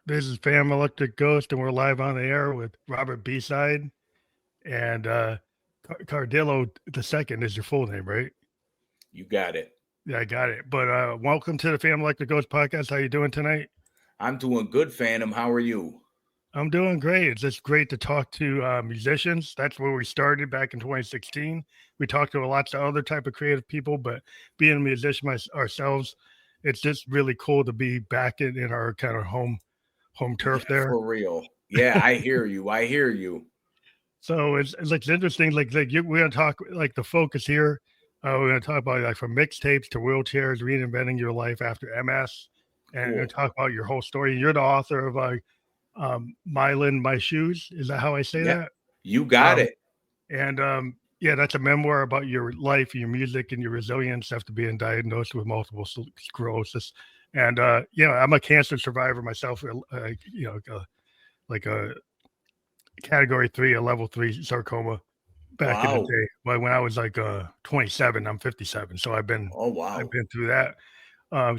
This is Fam Electric Ghost, and we're live on the air with Robert B-Cide and Cardillo II is your full name, right? You got it. Yeah, I got it. But welcome to the Fam Electric Ghost podcast. How you doing tonight? I'm doing good, Phantom. How are you? I'm doing great. It's just great to talk to musicians. That's where we started back in 2016. We talked to lots of other type of creative people, but being a musician ourselves, it's just really cool to be back in our kind of home turf Yeah, there. for real. Yeah, I hear you. I hear you. So it's interesting. We're gonna talk like the focus here. We're gonna talk about like from mixtapes to wheelchairs, reinventing your life after MS, and we're gonna Cool. talk about your whole story. You're the author of Myelin My Shoes. Is that how I say Yeah, that? you got Um, it. and Yeah, that's a memoir about your life, your music, and your resilience after being diagnosed with multiple sclerosis. And I'm a cancer survivor myself. Like a category 3, a level 3 sarcoma back in the Wow. day. But when I was like 27, I'm 57, so Oh, I've wow. been through that.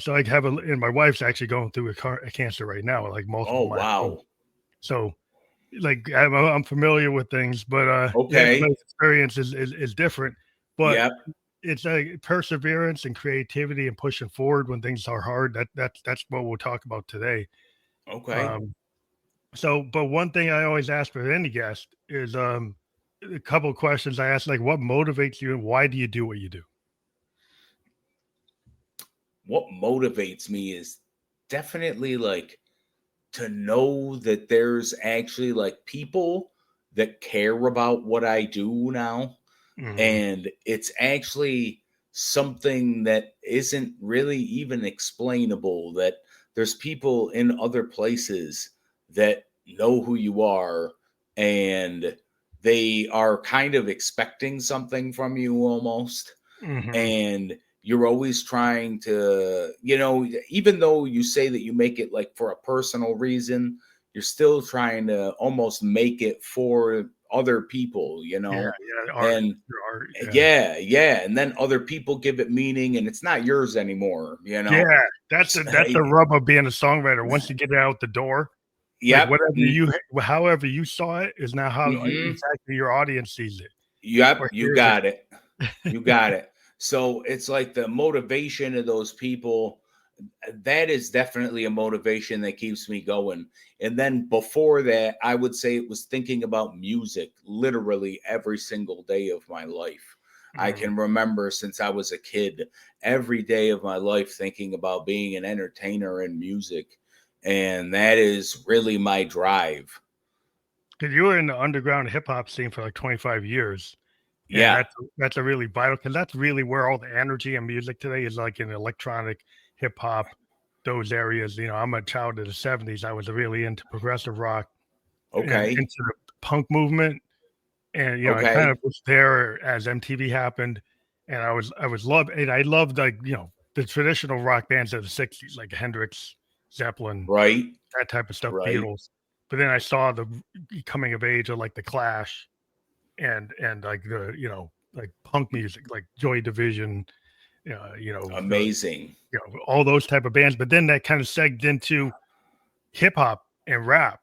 So I have and my wife's actually going through a cancer right now, like Oh, multiple myeloma. wow. So like I'm familiar with things, but Okay. everybody's experience is different. But Yep. it's like perseverance and creativity and pushing forward when things are hard. That's what we'll talk about today. Okay. Um, but one thing I always ask for any guest is a couple of questions I ask, like what motivates you and why do you do what you do? What motivates me is definitely like to know that there's actually like people that care about what I do now. Hmm. And it's actually something that isn't really even explainable, that there's people in other places that know who you are, and they are kind of expecting something from you almost. Hmm. And you're always trying to, even though you say that you make it like for a personal reason, you're still trying to almost make it for other people, Yeah, yeah, art, and your art, yeah, yeah, and then other people give it meaning and it's not yours anymore. yeah. That's the rub of being a songwriter. Once you get it out the door, like Yep. however you saw it is now how Mm-hmm. exactly your audience sees it Yep, or you hears it. got it. You got it. So it's like the motivation of those people, that is definitely a motivation that keeps me going. And then before that, I would say it was thinking about music literally every single day of my life. I Mm. can remember since I was a kid, every day of my life thinking about being an entertainer in music. And that is really my drive. Because you were in the underground hip hop scene for like 25 years. And Yeah. that's a really vital because that's really where all the energy and music today is like in electronic hip hop, those areas. I'm a child of the 70s. I was really into progressive rock and Okay. into the punk movement. And I kind Okay. of was there as MTV happened. And I loved like, the traditional rock bands of the 60s, like Hendrix, Zeppelin, Right. that type of stuff, Right. Beatles. But then I saw the coming of age of like the Clash and like like punk music like Joy Division, the Amazing. all those type of bands. But then that kind of segged into hip hop and rap,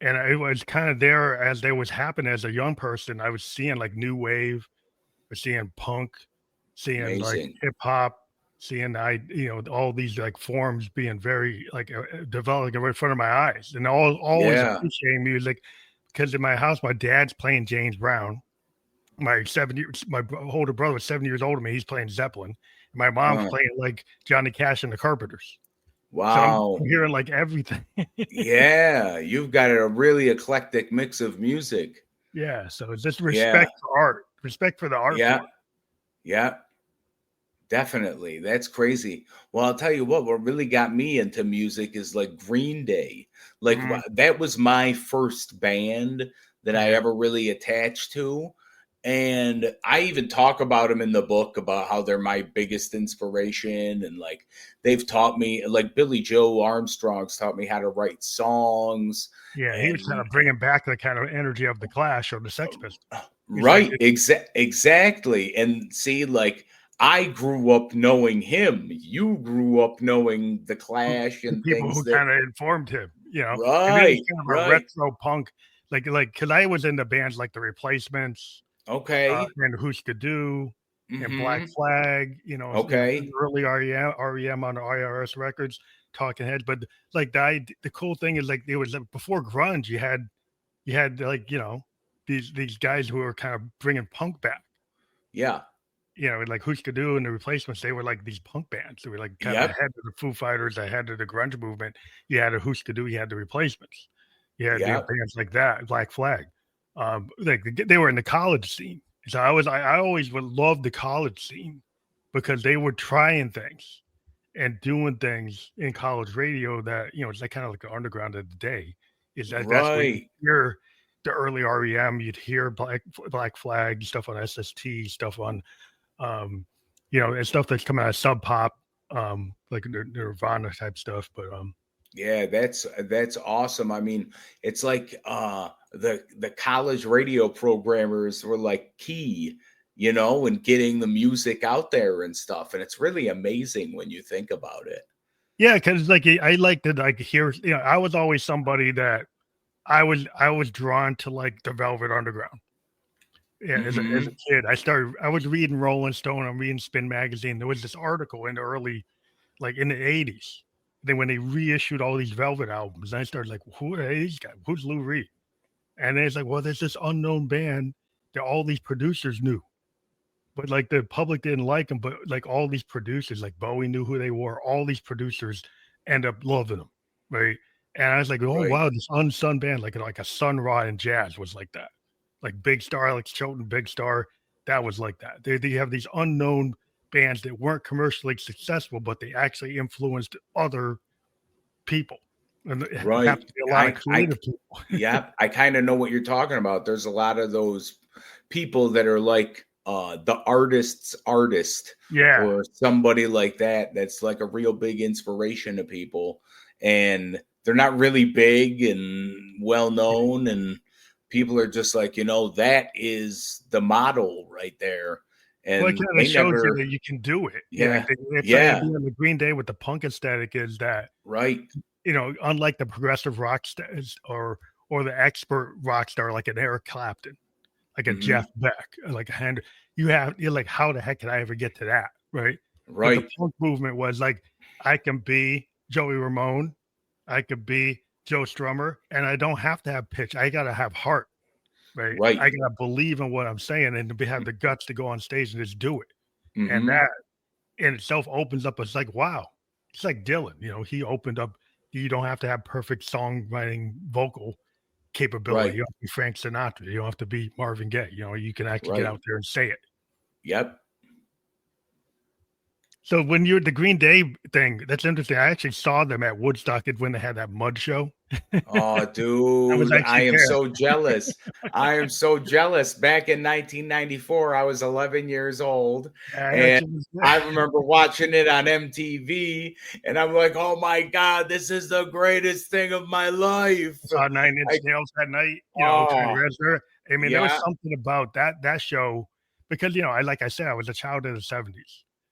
and it was kind of there as they was happening as a young person. I was seeing like new wave, was seeing punk, seeing like Amazing. hip hop, seeing all these like forms being very like developing right in front of my eyes, and always Yeah. appreciating music because in my house my dad's playing James Brown. My older brother was 7 years older than me. He's playing Zeppelin. My mom's Uh, playing like Johnny Cash and the Carpenters. So I'm wow. hearing like everything. Yeah, you've got a really eclectic mix of music. Yeah. So it's just Yeah. respect for art, respect for the art Yeah. form. Yeah. Definitely. That's crazy. Well, I'll tell you what really got me into music is like Green Day. Like Mm, that was my first band that I yeah. ever really attached to. And I even talk about them in the book about how they're my biggest inspiration. And like they've taught me, like Billy Joe Armstrong's taught me how to write songs. Yeah. He was kind And of bringing back the kind of energy of the Clash or the Sex Pistols. He's like, right, exactly. And see, like I grew up knowing him. You grew up knowing the Clash the and people things who that kind of informed him. you know, and it was Right, kind of a right. retro punk, because I was into bands like the Replacements, Okay. and Who's to Do, and Black Mm-hmm. Flag, Okay. early REM on the IRS records, Talking Heads. But like the cool thing is like it was like, before grunge, you had like these guys who were kind of bringing punk back. Yeah. Like Who's to Do and the Replacements, they were like these punk bands. They were like kind of Yep. ahead of the Foo Fighters, ahead of the grunge movement. You had a Who's to Do, you had the Replacements. You had Yep. bands like that, Black Flag. Like they were in the college scene. So I always would love the college scene because they were trying things and doing things in college radio that, it's like kind of like the underground of the day. That's where you Right. hear the early REM, you'd hear Black Flag, stuff on SST, stuff on and stuff that's coming out of Sub Pop, like Nirvana type stuff. But Yeah, that's awesome. I mean, it's like the college radio programmers were like key, in getting the music out there and stuff. And it's really amazing when you think about it. yeah, because like I like to like hear, I was always somebody that I was drawn to like the Velvet Underground. Yeah, as a Hmm. kid, I was reading Rolling Stone, I'm reading Spin Magazine. There was this article in the early, like in the 80s. Then when they reissued all these Velvet albums, I started like, who are these guys? Who's Lou Reed? And then it's like, well, there's this unknown band that all these producers knew, but like the public didn't like them. But like all these producers, like Bowie knew who they were. All these producers end up loving them, right? And I was like, oh Right. wow, this unsung band, like a Sun Ra and Jazz was like that. Like Big Star, Alex Chilton, Big Star, that was like that. They have these unknown bands that weren't commercially successful, but they actually influenced other people, and it happened Right. to be a lot of creative people. Yeah, I kind of know what you're talking about. There's a lot of those people that are like the artist's artist Yeah, or somebody like that that's like a real big inspiration to people. And they're not really big and well known. And people are just like, that is the model right there. well, it And kind of they shows you never, that you can do it. Yeah, yeah, it's like yeah, being on the Green Day with the punk aesthetic is that right. unlike the progressive rock stars or the expert rock star like an Eric Clapton, like a Jeff Hmm. Beck, like a hand, you're like, how the heck can I ever get to that, right? But the Right, punk movement was like, I can be Joey Ramone, I could be Joe Strummer, and I don't have to have pitch. I gotta have heart, right? right. I gotta believe in what I'm saying and to have the guts to go on stage and just do it. And Hmm. that in itself opens up. It's like, wow, it's like Dylan. He opened up. You don't have to have perfect songwriting vocal capability. Right, You don't have to be Frank Sinatra. You don't have to be Marvin Gaye. You can actually get right. out there and say it. Yep. So when you're the Green Day thing, that's interesting. I actually saw them at Woodstock when they had that mud show. Oh, I was dude, I actually am there. so jealous. I am so jealous. Back in 1994, I was 11 years old, I and actually was I there. remember watching it on MTV, and I'm like, "Oh my God, this is the greatest thing of my life." I saw Nine I, Inch Nails that night. Trent oh, Reznor. I mean, there was yeah, something about that show because like I said, I was a child of the '70s.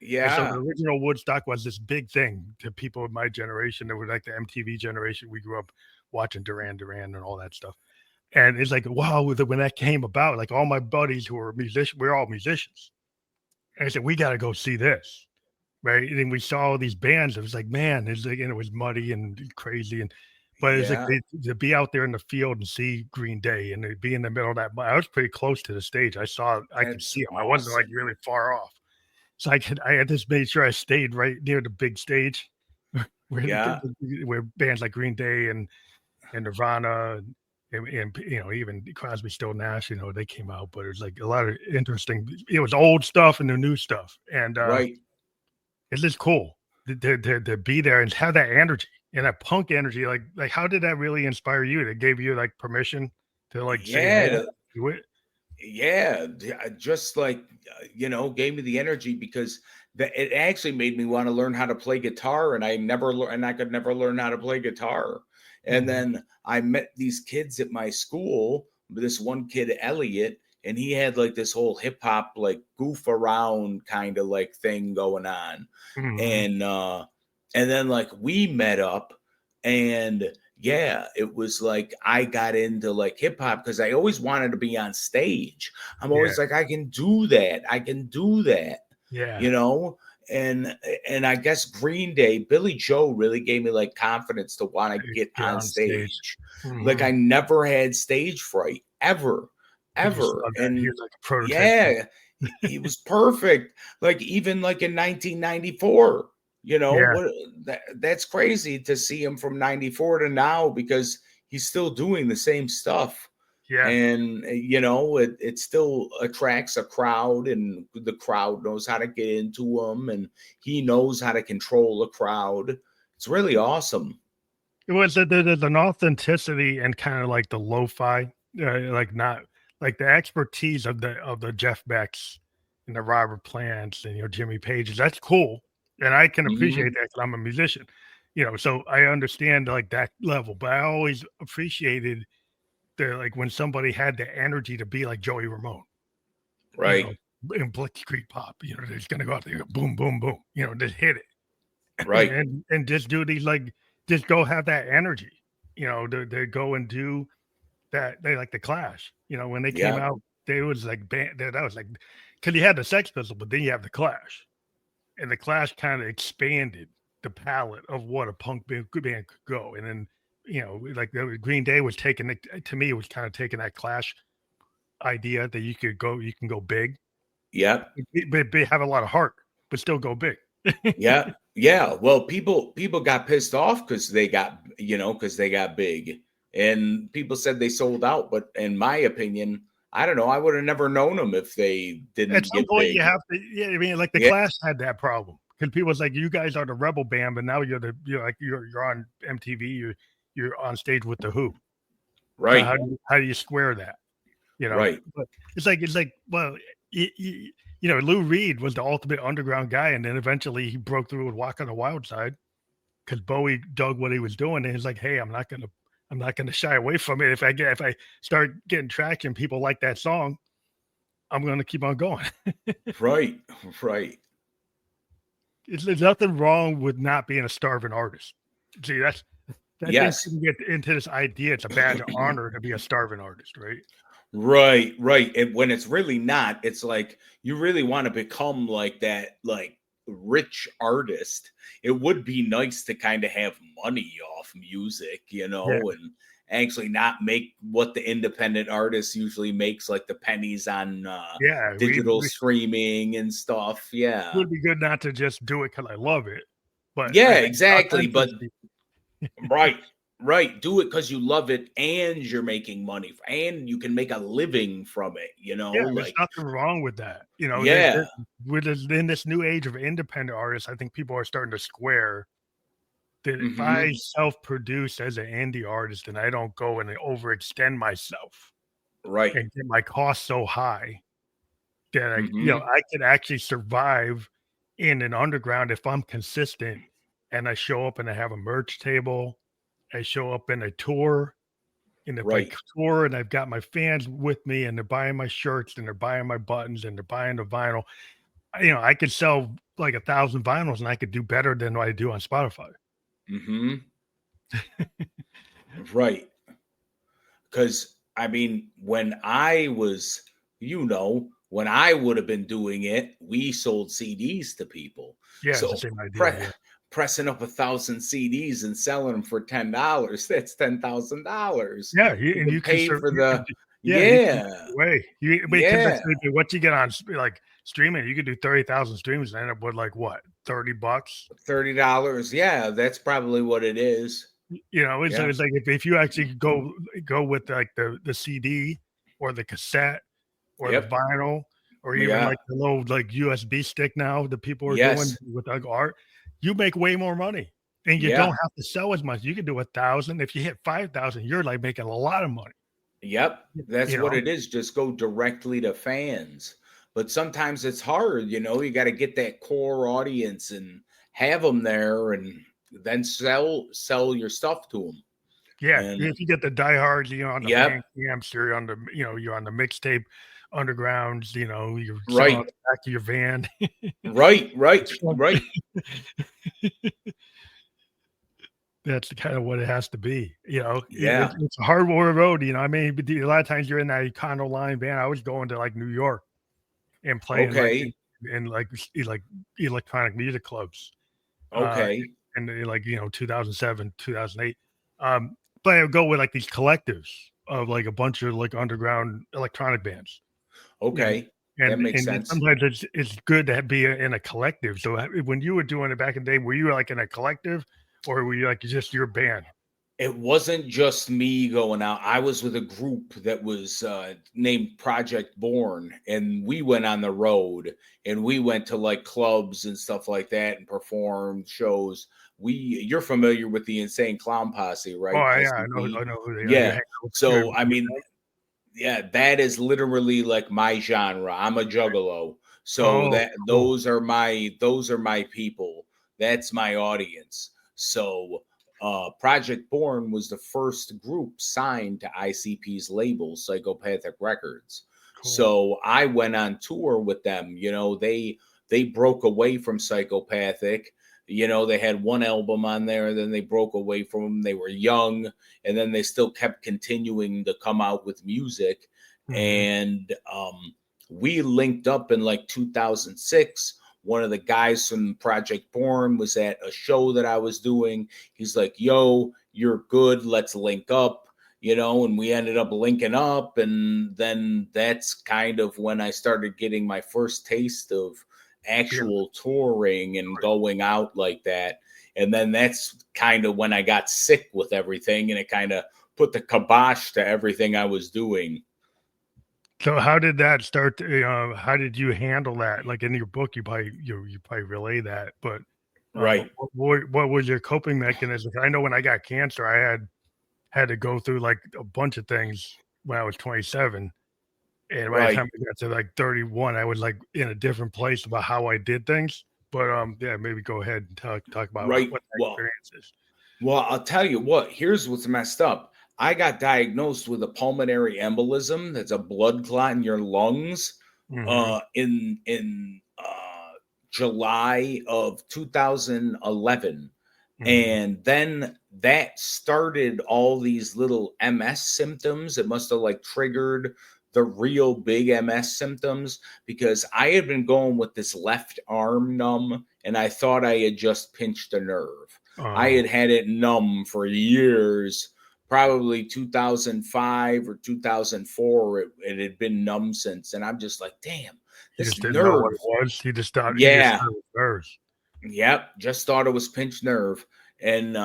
And so the yeah, original Woodstock was this big thing to people of my generation that were like the MTV generation. We grew up watching Duran Duran and all that stuff. And it's like, wow, when that came about, like all my buddies who were musicians, we're all musicians. And I said, we got to go see this. Right. And then we saw all these bands. It was like, man, it's like, and it was muddy and crazy. But it's like yeah. to be out there in the field and see Green Day and to be in the middle of that. I was pretty close to the stage. I could That's see them. I wasn't like awesome. really far off. So I just made sure I stayed right near the big stage Yeah, where bands like Green Day and Nirvana and even Crosby, Still Nash, they came out. But it was like a lot of interesting. It was old stuff and the new stuff, and right. it's just cool to be there and have that energy and that punk energy. Like how did that really inspire you? That gave you like permission to like say, hey, Yeah, do it. yeah, just like gave me the energy because it actually made me want to learn how to play guitar, and I could never learn how to play guitar. And Mhm. then I met these kids at my school, this one kid Elliot, and he had like this whole hip hop like goof around kind of like thing going on. Mhm. And then like we met up, and Yeah, it was like I got into like hip hop because I always wanted to be on stage. I'm Yeah, always like, I can do that. I can do that, yeah, you know? And I guess Green Day, Billy Joe really gave me like confidence to want to get get on on stage. stage. Like I Mhm. never had stage fright ever, 'Cause you ever. saw that he And was like a prototype kid. yeah, he was perfect. Like even like in 1994, Yeah, what that's crazy to see him from 94 to now because he's still doing the same stuff. yeah. And it still attracts a crowd, and the crowd knows how to get into him, and he knows how to control a crowd. It's really awesome. It was there's an authenticity and kind of like the lo-fi, like not like the expertise of the Jeff Becks and the Robert Plants and Jimmy Pages. That's cool, and I can appreciate Mhm. that because I'm a musician, so I understand like that level. But I always appreciated the like when somebody had the energy to be like Joey Ramone, you know, Right, in Blitzkrieg Pop. They're just gonna go out there, boom, boom, boom, just hit it. right. And just do these like just go have that energy, to go and do that. They like the Clash, when they came Yeah, out, they was like that was like because you had the Sex Pistols, but then you have the Clash, and the Clash kind of expanded the palette of what a good band could go. And then like the Green Day was taking it to me, it was kind of taking that Clash idea that you can go big, yep. but have a lot of heart, but still go big. Yeah, yeah. Well, people got pissed off because they got big, and people said they sold out. But in my opinion, I don't know. I would have never known them if they At didn't some get point, you big. have to, yeah, I mean, like, the Yeah, Clash had that problem because people was like, "You guys are the rebel band, but now you're on MTV, you're on stage with The Who." So right, how do you square that? right, But it's like, well, Lou Reed was the ultimate underground guy, and then eventually he broke through with Walk on the Wild Side because Bowie dug what he was doing, and he's like, "Hey, I'm not gonna shy away from it. If I start getting traction, people like that song, I'm gonna keep on going." right, right. There's nothing wrong with not being a starving artist. See, I think Yes. people get into this idea it's a badge of honor to be a starving artist, right? Right, right. And when it's really not, it's like you really want to become like that, like rich artist. It would be nice to kind of have money off music, Yeah, and actually not make what the independent artist usually makes, like the pennies on yeah. digital streaming and stuff. It Yeah. would be good not to just do it because I love it, but I Yeah, think exactly. But authenticity. right, right. Do it because you love it and you're making money and you can make a living from it, Yeah, there's like, nothing wrong with that. yeah. In this new age of independent artists, I think people are starting to square that if I Hmm. self-produce as an indie artist and I don't go and overextend myself Right. and get my costs so high that Hmm. I could actually survive in an underground if I'm consistent and I show up and I have a merch table, I show up in a tour, and if I Right. tour and I've got my fans with me and they're buying my shirts and they're buying my buttons and they're buying the vinyl, I could sell like 1,000 vinyls and I could do better than what I do on Spotify. Hmm. Right. Because I mean, when I would have been doing it, we sold CDs to people. Yeah, it's the So same idea. pre- Yeah. pressing up 1,000 CDs and selling them for $10, that's $10,000. Yeah, You and can you can pay for you can the yeah, you can yeah, way. You wait, because yeah. that's what you get on like streaming, you could do 30,000 streams and end up with like what, $30? $30. Yeah, that's probably what it is. Yeah. It's like if you actually go with like the CD or the cassette or the Yep. vinyl or even Yeah. like the little like USB stick now that people are doing Yes. with like art, you make way more money and you don't Yeah. have to sell as much. You can do 1,000. If you hit 5,000, you're like making a lot of money. Yep. That's You what know? it is. Just go directly to fans. But sometimes it's hard, you got to get that core audience and have them there and then sell your stuff to them. Yeah, And if you get the diehards, on the yep. band camps, you're on the mixtape undergrounds, you're selling on Right. the back of your van. Right. Right. It's fun. Right. that's kind of what it has to be. Yeah. It's a hard road. I mean, but a lot of times you're in that Econo line band. I was going to like New York and playing like Okay. in like electronic music clubs, uh, Okay. in like 2007, 2008. But I would go with like these collectives of like a bunch of like underground electronic bands. And Okay. That and makes and sense. sometimes it's good to be in a collective. So when you were doing it back in the day, were you like in a collective, or were you like just your band? It wasn't just me going out. I was with a group that was named Project Born, and we went on the road and we went to like clubs and stuff like that and performed shows. You're familiar with the Insane Clown Posse, right? Oh yeah, ICP. I know who they are. You Yeah. hang out with So I mean, yeah, that is literally like my genre. I'm a juggalo. So Oh, cool. those are my people. That's my audience. So Project Born was the first group signed to ICP's label, Psychopathic Records. Cool. So I went on tour with them. They broke away from Psychopathic. They had one album on there, then they broke away from them. They were young, and then they still kept continuing to come out with music. Mhm. And we linked up in like 2006. One of the guys from Project Born was at a show that I was doing. He's like, yo, you're good, let's link up. And we ended up linking up, and then that's kind of when I started getting my first taste of Yeah. actual touring and going out like that. And then that's kind of when I got sick with everything, and it kind of put the kibosh to everything I was doing. So how did that start? How did you handle that? Like in your book, you probably relay that, but Right, what was your coping mechanism? I know when I got cancer, I had to go through like a bunch of things when I was 27. And by the right. time I got to like 31, I was like in a different place about how I did things. But yeah, maybe go ahead and talk about Right. what that Well, experience is. well, I'll tell you what. Here's what's messed up. I got diagnosed with a pulmonary embolism. That's a blood clot in your lungs. Mhm, In July of 2011, mhm. and then that started all these little MS symptoms. It must have like triggered the real big MS symptoms, because I had been going with this left arm numb, and I thought I had just pinched a nerve. I Oh, had it numb for years, probably 2005 or 2004. It had been numb since. And I'm just like, damn, you this just didn't know what nerve. it was. You just Yeah. thought it was nerves. Yep, just thought it was pinched nerve. And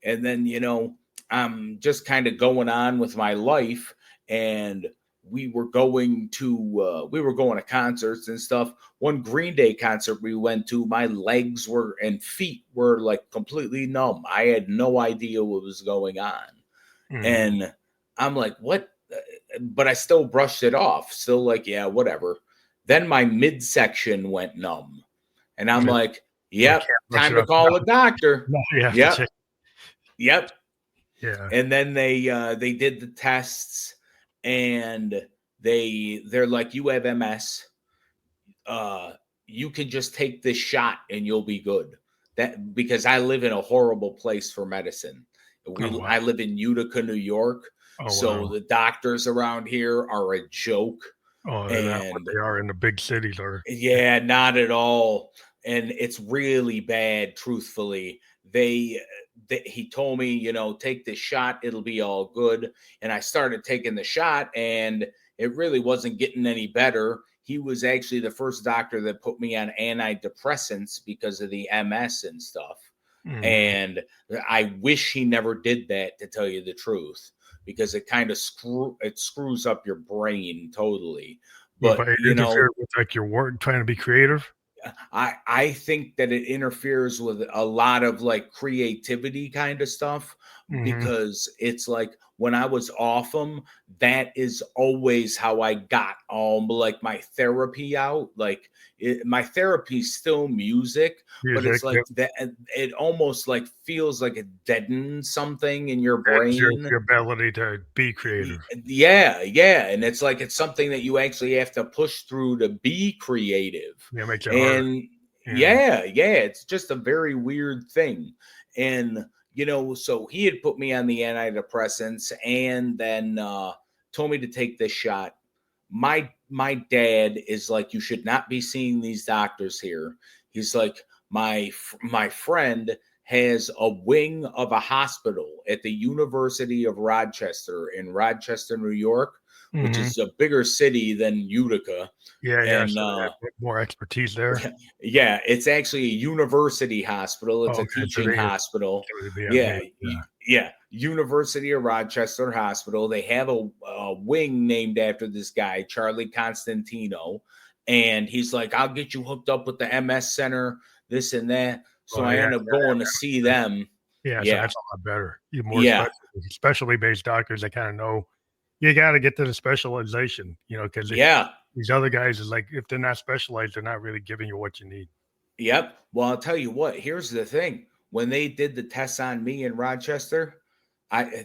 then I'm just kind of going on with my life, and we were going to concerts and stuff. One Green Day concert we went to, my legs were and feet were like completely numb. I had no idea what was going on. Mhm. And I'm like, what? But I still brushed it off. Still like, yeah, whatever. Then my midsection went numb. And I'm Yeah, like, you yep, can't brush time it to off call a doctor. now. You have to Yep, check. yep. Yeah. And then they did the tests, and they're like, you have MS. Uh, you can just take this shot and you'll be good. That because I live in a horrible place for medicine. Oh, wow. I live in Utica, New York, Oh, so wow. the doctors around here are a joke. Oh, they're not what And they are in the big cities or yeah, not at all. And it's really bad, truthfully. He told me, take this shot, it'll be all good. And I started taking the shot, and it really wasn't getting any better. He was actually the first doctor that put me on antidepressants because of the MS and stuff. Mhm. And I wish he never did that, to tell you the truth, because it kind of screws up your brain totally. But But by interfere with like your work, trying to be creative. I think that it interferes with a lot of like creativity kind of stuff, Mhm. because it's like when I was off them, that is always how I got like my therapy out. Like my therapy's still music, but it's Music, like yep. that. It almost like feels like it deadens something in your That's brain. your ability to be creative. Yeah, yeah, and it's like it's something that you actually have to push through to be creative. Yeah, makes it harder. And Yeah. yeah, it's just a very weird thing. And so he had put me on the antidepressants and then told me to take this shot. My dad is like, you should not be seeing these doctors here. He's like, my friend has a wing of a hospital at the University of Rochester in Rochester, New York, which is a bigger city than Utica. Yeah. And So they have more expertise there. yeah, it's actually a university hospital. It's a teaching hospital. Yeah. University of Rochester Hospital. They have a wing named after this guy, Charlie Constantino. And he's like, I'll get you hooked up with the MS Center, this and that. So I end up going to see them. Yeah, so that's a lot better. You more specially based doctors that kind of know you got to get to the specialization, because these other guys is like, if they're not specialized, they're not really giving you what you need. Yep. Well, I'll tell you what, here's the thing. When they did the tests on me in Rochester,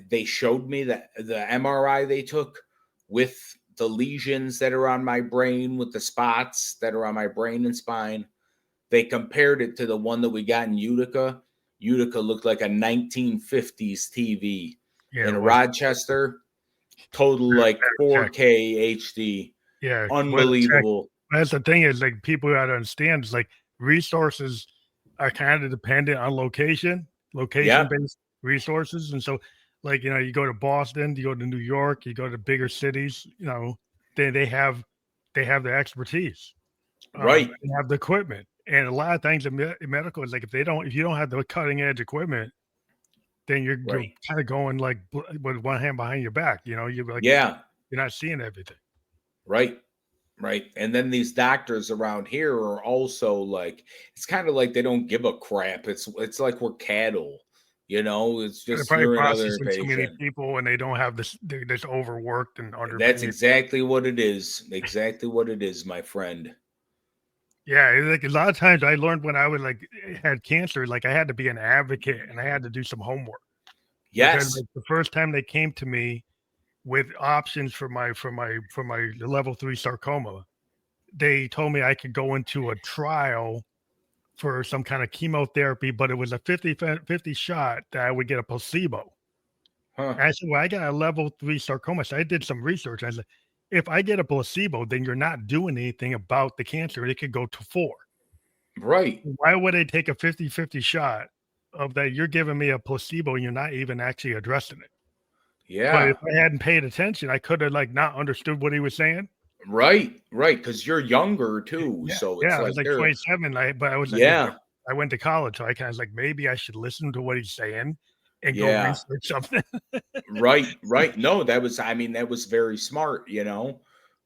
they showed me the MRI they took with the lesions that are on my brain, with the spots that are on my brain and spine. They compared it to the one that we got in Utica. Utica looked like a 1950s TV. In Rochester, total like 4K HD. Yeah. Unbelievable. That's the thing is, like, people got to understand is like resources are kind of dependent on location-based resources. And so, like, you go to Boston, you go to New York, you go to bigger cities, they have the expertise. Right. They have the equipment. And a lot of things in medical is like, if you don't have the cutting edge equipment, then you're kind of going like with one hand behind your back, you're like, you're not seeing everything. Right. And then these doctors around here are also like, it's kind of like they don't give a crap. It's like we're cattle, it's just you're another patient. So many people, and they don't have this overworked and underpaid. That's exactly what it is. Exactly what it is, my friend. Yeah, like a lot of times I learned when I was had cancer, like I had to be an advocate and I had to do some homework. Yes. Because, like, the first time they came to me with options for my level 3 sarcoma, they told me I could go into a trial for some kind of chemotherapy, but it was a 50-50 shot that I would get a placebo. I said, well, I got a level 3 sarcoma. So I did some research. I said, if I get a placebo, then you're not doing anything about the cancer. It could go to 4. Right. Why would I take a 50-50 shot of that? You're giving me a placebo and you're not even actually addressing it. Yeah. But if I hadn't paid attention, I could have not understood what he was saying. Right. Because you're younger too. Yeah. So it's I was like 27, but I was I went to college, so I kind of was like, maybe I should listen to what he's saying and go research something. Right. No, that was very smart,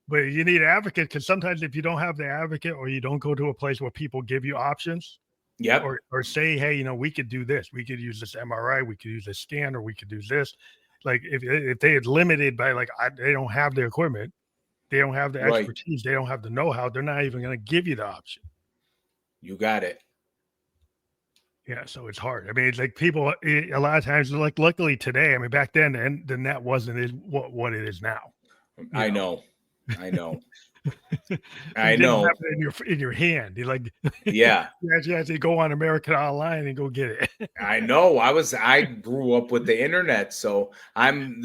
But you need an advocate, because sometimes if you don't have the advocate, or you don't go to a place where people give you options, or say, hey, we could do this, we could use this MRI, we could use this scan, or we could do this. Like if they had limited by they don't have the equipment, they don't have the expertise, they don't have the know-how, they're not even going to give you the option. You got it. Yeah, so it's hard. I mean, it's like people a lot of times, like, luckily today, I mean, back then the net wasn't what it is now. I know. I know. Have it in your hand. You're like, you have to go on American Online and go get it. I know. I grew up with the internet, so I'm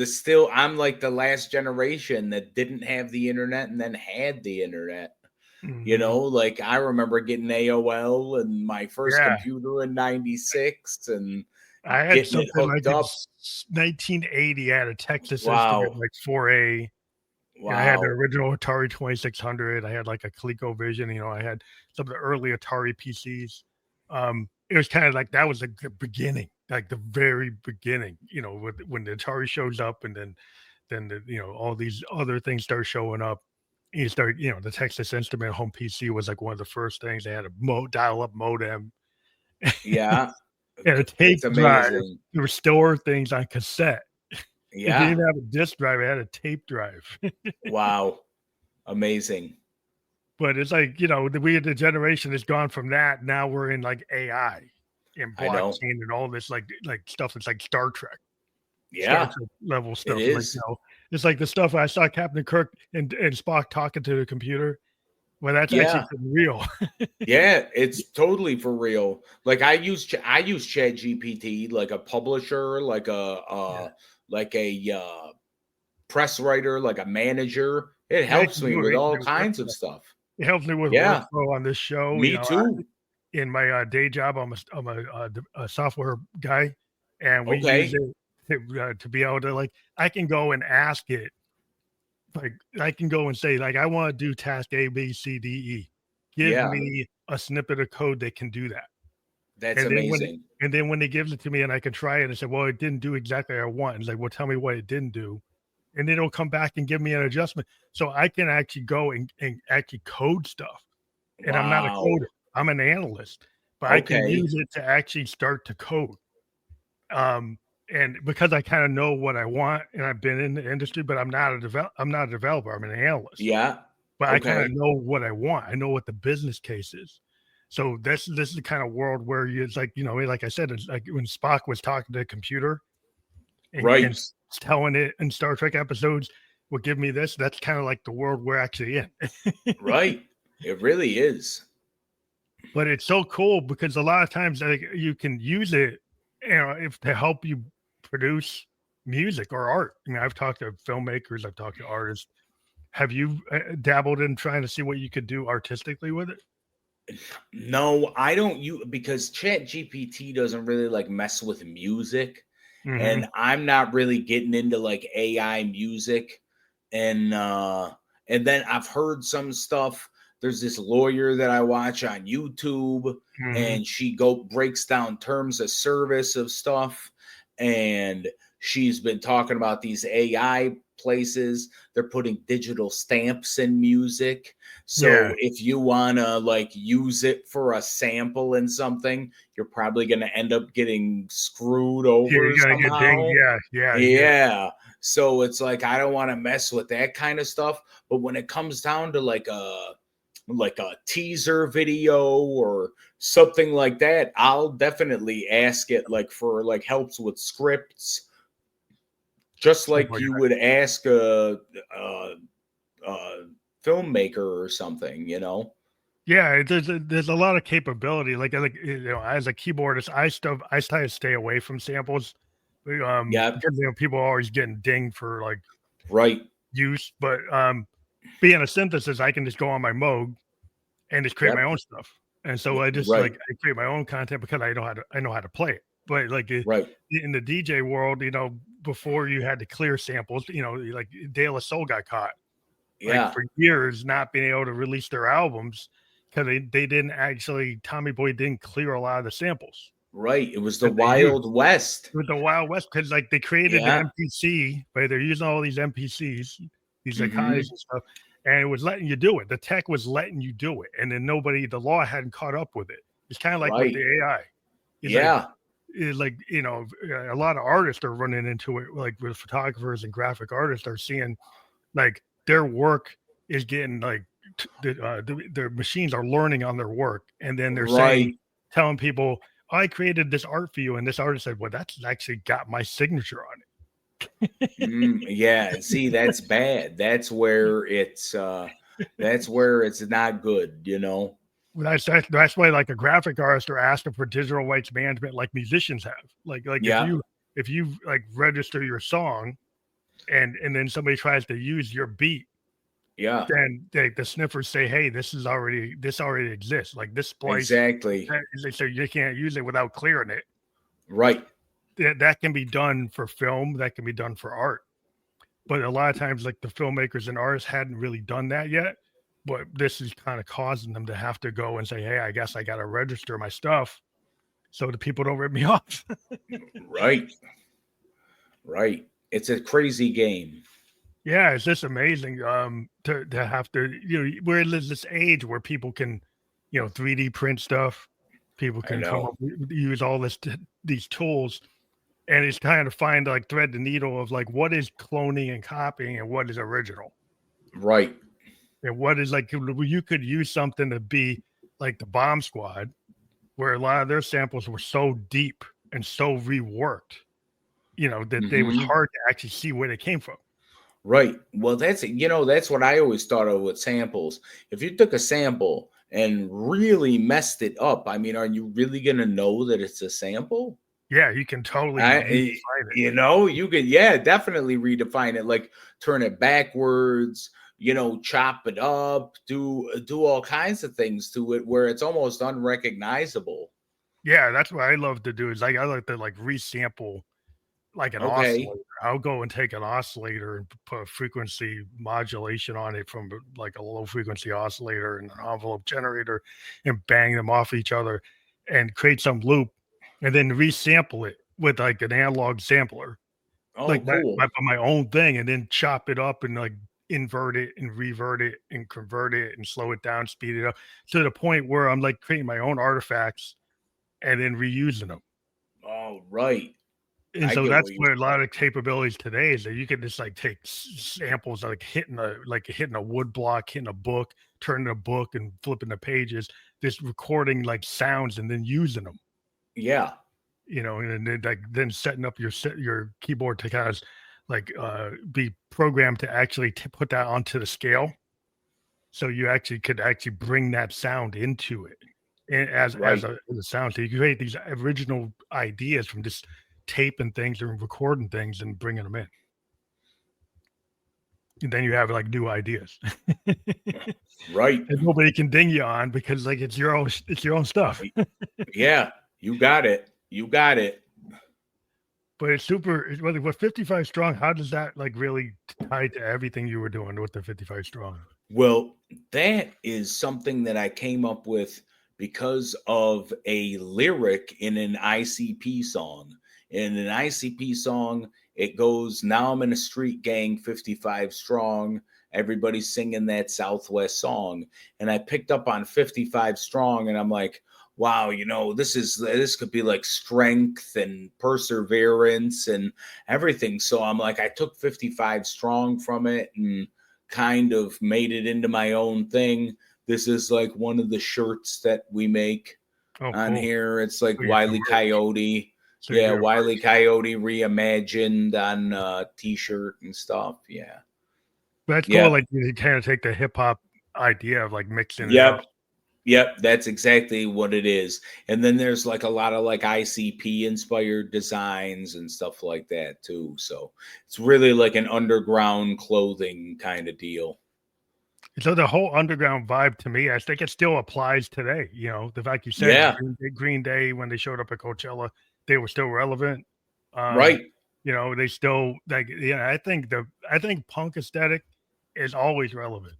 like the last generation that didn't have the internet and then had the internet. Like I remember getting AOL and my first computer in 96, and I had something hooked up. 1980, I had a Texas system like 4A. Wow. I had the original Atari 2600. I had like a ColecoVision. I had some of the early Atari PCs. It was kind of like that was the beginning, like the very beginning. When the Atari shows up, and then all these other things start showing up. You start, the Texas Instrument home PC was like one of the first things. They had a dial-up modem. Yeah. And a tape drive to restore things on cassette. Yeah. It didn't have a disk drive, it had a tape drive. Wow. Amazing. But it's like, the generation has gone from that. Now we're in like AI and blockchain and all this like stuff that's like Star Trek. Yeah. Star Trek level stuff. It is. It's like the stuff I saw Captain Kirk and Spock talking to the computer. Well, that's actually Yeah. for real. Yeah, it's totally for real. Like I use Chat GPT like a publisher, Yeah. like a press writer, like a manager. It It helps actually me do with it all the kinds of workflow. stuff. It helps me with Yeah, workflow on this show. me too. In my day job, a software guy, and we use Okay. it to be able to like. I can go and ask it. Like I can go and say like I want to do task A, B, C, D, E. Give Yeah, me a snippet of code that can do that. that's And then when amazing. they gives it to me and I can try it and say, well, it didn't do exactly what I want. It's like, well, tell me what it didn't do. And then it'll come back and give me an adjustment. So I can actually go and actually code stuff. And I'm not a coder. Wow. I'm an analyst, but I can Okay. use it to actually start to code. Um, and because I kind of know what I want and I've been in the industry, but I'm not a developer. I'm an analyst. Yeah. But I kind of Okay. know what I want. I know what the business case is. So this is the kind of world where it's like, like I said, it's like when Spock was talking to the computer and Right. telling it in Star Trek episodes, well, give me this. That's kind of like the world we're actually in. Right. It really is. But it's so cool because a lot of times like you can use it, if to help you produce music or art. I mean, I've talked to filmmakers, I've talked to artists. Have you dabbled in trying to see what you could do artistically with it? No, I don't use because Chat GPT doesn't really like mess with music. Hmm. And I'm not really getting into like AI music. And and then I've heard some stuff. There's this lawyer that I watch on YouTube, Hmm. and she go breaks down terms of service of stuff. And she's been talking about these AI places. They're putting digital stamps in music. Yeah. So if you want to like use it for a sample in something, you're probably going to end up getting screwed Yeah, over you're gonna get dinged. somehow. Yeah, yeah, yeah. Yeah. So it's like I don't want to mess with that kind of stuff, but when it comes down to like a teaser video or something like that, I'll definitely ask it like for like helps with scripts, just Stuff like like you that. would ask a filmmaker or something, you know? Yeah, there's a lot of capability. Like as a keyboardist, I try to stay away from samples, Yeah, because people are always getting dinged for like right. use. But being a synthesis, I can just go on my Moog and just create my Yep. own stuff. And so I just Right. like I create my own content because I know how to play it. But like Right. in the DJ world, before you had to clear samples, like De La Soul got caught like Yeah. for years not being able to release their albums because they didn't actually Tommy Boy didn't clear a lot of the samples Right. It was the that they used Wild West. with the Wild West because like they created the Yeah. MPC, but they're using all these MPCs, these Akai's Hmm. and stuff, and it was letting you do it. The tech was letting you do it, and then the law hadn't caught up with it. It's kind of like with the Right. AI. It's like Yeah. it's like a lot of artists are running into it, like with photographers and graphic artists are seeing like their work is getting like their machines are learning on their work, and then they're saying, Right. telling people, I created this art for you, and this artist said, well, that's actually got my signature on Yeah. See, that's bad. That's where it's not good, you know? it. That's why like a graphic artist are asking for digital rights management like musicians have. Like Yeah. if you like register your song and then somebody tries to use your beat, Yeah. then the sniffers say, hey, this already exists. Like this splice, Exactly. so you can't use it without clearing it. Right. That can be done for film, that can be done for art. But a lot of times, like the filmmakers and artists hadn't really done that yet. But this is kind of causing them to have to go and say, hey, I guess I got to register my stuff so the people don't rip me off. Right. Right. It's a crazy game. Yeah, it's just amazing to have to, we're in this age where people can, 3D print stuff. People I can come know. up, use all these tools. And it's trying to find like thread the needle of like what is cloning and copying and what is original. Right. And what is like you could use something to be like the Bomb Squad, where a lot of their samples were so deep and so reworked, that they was Hmm. hard to actually see where they came from. Right. Well, that's what I always thought of with samples. If you took a sample and really messed it up, I mean, are you really going to know that it's a sample? Yeah, you can totally redefine it. You could, yeah, definitely redefine it, like turn it backwards, chop it up, do all kinds of things to it where it's almost unrecognizable. Yeah, that's what I love to do is I like to like resample like an Okay. oscillator. I'll go and take an oscillator and put a frequency modulation on it from like a low frequency oscillator and an envelope generator and bang them off each other and create some loop and then resample it with like an analog sampler, Oh, like cool. my own thing, and then chop it up and like invert it and revert it and convert it and slow it down, speed it up to the point where I'm like creating my own artifacts and then reusing them. Oh, right. And I so get that's what you're where a lot saying. of capabilities today is that you can just like take samples like hitting a wood block, hitting a book, turning a book and flipping the pages, just recording like sounds and then using them, Yeah. and then like then setting up your keyboard to kind of like be programmed to actually put that onto the scale. So you actually could actually bring that sound into it Right. as a sound. So you create these original ideas from just taping things and recording things and bringing them in. And then you have like new ideas that Right. nobody can ding you on because like it's your own stuff. Yeah. You got it. You got it. But it's super. With 55 strong, how does that like really tie to everything you were doing with the 55 strong? Well, that is something that I came up with because of a lyric in an ICP song. In an ICP song, it goes, "Now I'm in a street gang, 55 strong." Everybody's singing that Southwest song. And I picked up on 55 strong and I'm like, wow, this could be like strength and perseverance and everything. So I'm like, I took 55 strong from it and kind of made it into my own thing. This is like one of the shirts that we make Oh, on cool. here. It's like So you do Wile E. merch. Coyote. So you're Yeah, doing Wile E. merch. Coyote reimagined on t-shirt and stuff. Yeah. That's cool. Yep. Like you kind of take the hip hop idea of like mixing it up. Yep. Yep, that's exactly what it is. And then there's like a lot of like ICP inspired designs and stuff like that too. So it's really like an underground clothing kind of deal. So the whole underground vibe to me, I think it still applies today. The fact you said Yeah, Green Day when they showed up at Coachella, they were still relevant. Um, right. they still like. Yeah, I think punk aesthetic is always relevant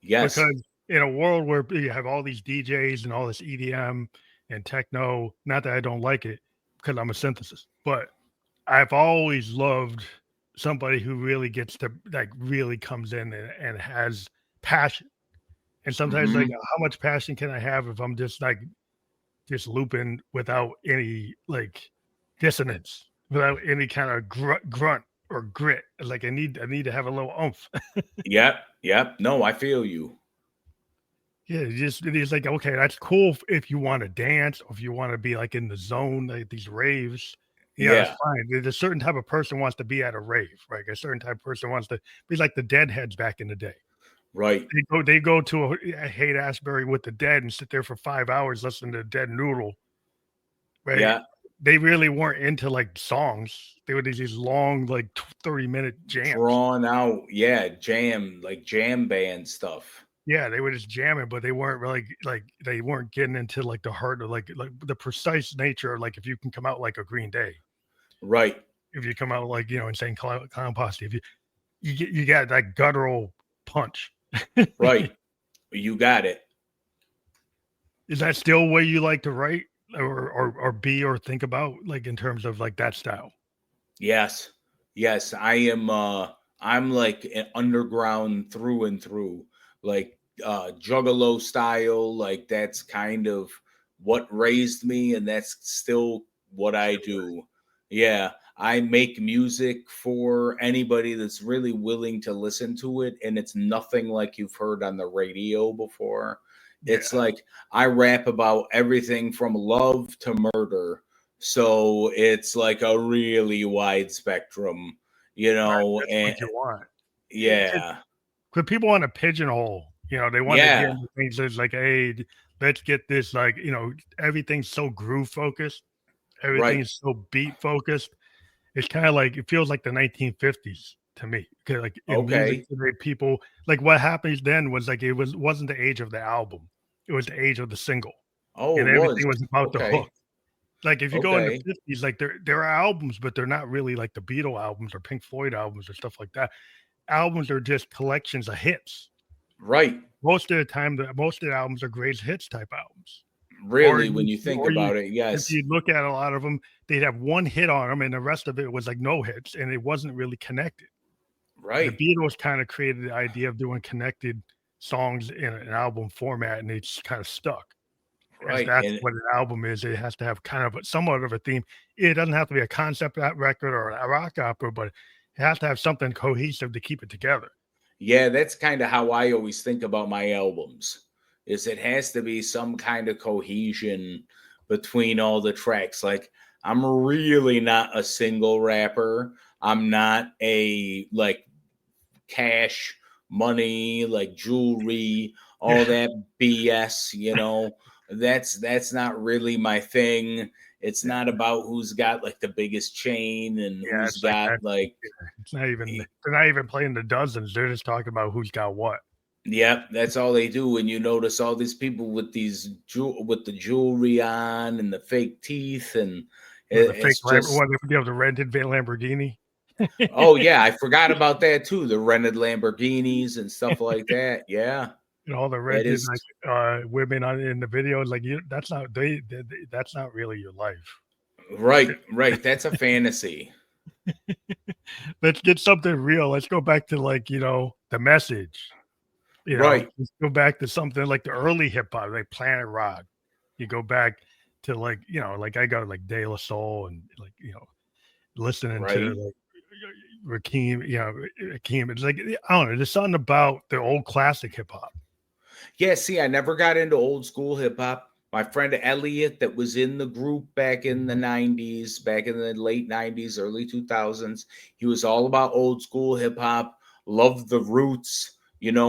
Yes. because in a world where you have all these DJs and all this EDM and techno, not that I don't like it because I'm a synthesis, but I've always loved somebody who really gets to like really comes in and has passion. And sometimes like Hmm. how much passion can I have if I'm just like just looping without any like dissonance, without any kind of grunt or grit. Like I need to have a little oomph. Yep. Yep. No, I feel you. Yeah, it is like okay, that's cool if you want to dance or if you want to be like in the zone, like these raves. Yeah, that's Yeah. fine. There's a certain type of person wants to be at a rave, right? A certain type of person wants to be like the Deadheads back in the day. Right. They go to a Haight Ashbury with the Dead and sit there for 5 hours listening to Dead Noodle, right? Yeah. They really weren't into like songs. They were these long, like 30-minute jams. Drawn out. Yeah. Jam, like jam band stuff. Yeah, they were just jamming, but they weren't really like they weren't getting into like the heart of like the precise nature of like if you can come out like a Green Day, Right. if you come out like Insane Clown Posse, if you got that guttural punch. Right. You got it. Is that still what you like to write or be or think about like in terms of like that style? Yes. Yes. I'm like an underground through and through. Like juggalo style. Like that's kind of what raised me, and that's still what I Still, do. Yeah. I make music for anybody that's really willing to listen to it, and it's nothing like you've heard on the radio before. It's yeah, like I rap about everything from love to murder, so it's like a really wide spectrum, right. That's and what you want. Yeah. Because people want to pigeonhole, they want to get Yeah. into things that's like, hey, let's get this, like, everything's so groove focused, Right. everything's so beat focused. It's kind of like, it feels like the 1950s to me. Because like in music Okay. today, people, like, what happens then was like, wasn't the age of the album, it was the age of the single, Oh, and it was. everything was about the Okay. hook. Like, if you go in the Okay. 50s, like, there are albums, but they're not really like the Beatle albums or Pink Floyd albums or stuff like that. Albums are just collections of hits. Right. Most of the time, most of the albums are greatest hits type albums. Or Really, when you you think or you about it, if yes. you look at a lot of them, they'd have one hit on them, and the rest of it was, like, no hits, and it wasn't really connected. The Right. Beatles kinda created the idea of doing connected songs in an album format, and it just kinda stuck, as Right. that's And what an album is. It has to have kind of somewhat of a theme. It doesn't have to be a concept record or a rock opera, but it has to have something cohesive to keep it together. yeah, that's kind of how I always think about my albums. Is it has to be some kind of cohesion between all the tracks. Like I'm really not a single rapper. I'm not a like cash money, like jewelry, all Yeah, that BS, that's not really my thing. It's yeah, not about who's got like the biggest chain and yeah, who's it's like got that. like Yeah, they're not even playing the dozens, they're just talking about who's got what. yep, that's all they do. And you notice all these people with with the jewelry on and the fake teeth, and With the fake it's just you have the rented Lamborghini. oh yeah, I forgot about that too. The rented Lamborghinis and stuff like that. Yeah, And all the that rented, is like, women in the videos, like, that's not that's not really your life. right, right. That's a fantasy. Let's get something real. Let's go back to, like, the message, Right. let's go back to something like the early hip hop, like Planet Rock. You go back to, like, like, I got, like, De La Soul, and, like, listening to, Right. like, Rakim, Rakim. It's like, I don't know, there's something about the old classic hip hop. Yeah, see, I never got into old school hip hop. My friend Elliot, that was in the group back in the Mhm. 90s, back in the late 90s, early 2000s, he was all about old school hip hop, loved the roots,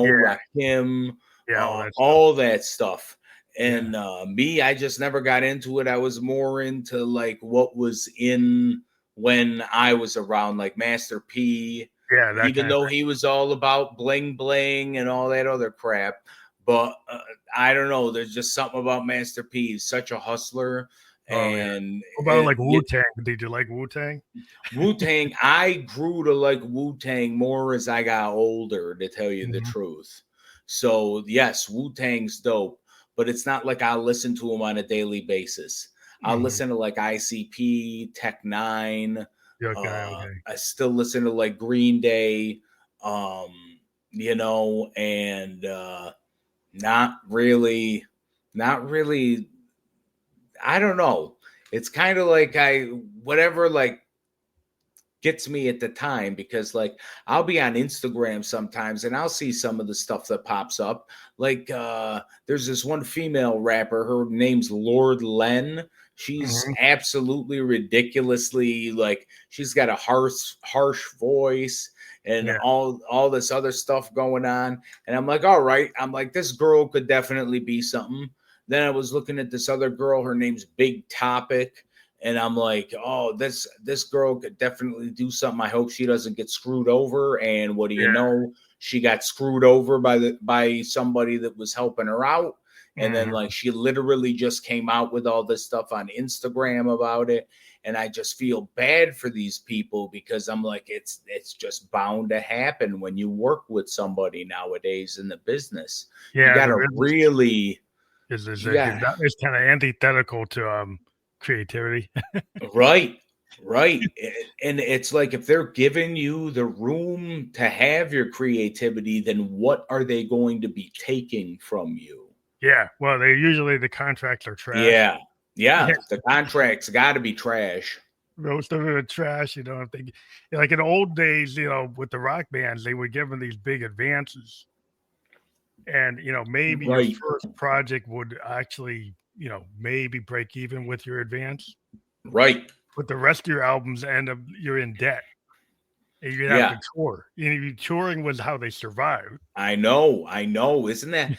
Yeah, Rakim, yeah, all that stuff. all that stuff. Yeah. And me, I just never got into it. I was more into like what was in when I was around, like Master P, Yeah, that even kind of though thing. he was all about bling bling and all that other crap. But I don't know. There's just something about Master P. He's such a hustler, Oh, yeah. and What about, like, Wu-Tang? Did you like Wu-Tang? Wu Tang. I grew to like Wu Tang more as I got older, to tell you the Mhm, truth. So yes, Wu Tang's dope, but it's not like I listen to him on a daily basis. I mhm. listen to like ICP, Tech Nine. Yeah, okay. I still listen to like Green Day, um, and not really, not really. I don't know. It's kind of like whatever like gets me at the time, because like I'll be on Instagram sometimes and I'll see some of the stuff that pops up. Like there's this one female rapper, her name's Lord Len. She's Mhm. absolutely ridiculously like she's got a harsh voice and Yeah, all this other stuff going on. And I'm like, all right, I'm like, this girl could definitely be something. Then I was looking at this other girl, her name's Big Topic, and I'm like, oh, this girl could definitely do something. I hope she doesn't get screwed over. And what do you yeah. know? She got screwed over by somebody that was helping her out. And then like Mhm. she literally just came out with all this stuff on Instagram about it. And I just feel bad for these people, because I'm like, it's just bound to happen when you work with somebody nowadays in the business. You Yeah, the gotta rhythms really is you like, got it's kinda antithetical to, creativity. right, right. And it's like if they're giving you the room to have your creativity, then what are they going to be taking from you? Yeah, well, the contracts are trash. Yeah. Yeah, Yeah. The contract's got to be trash. most of it are trash, if they like, in old days, with the rock bands, they were given these big advances, and, maybe your Right. first project would actually, maybe break even with your advance, Right. but the rest of your albums end up you're in debt. And you'd have Yeah. to tour. Touring was how they survived. I know. Isn't that,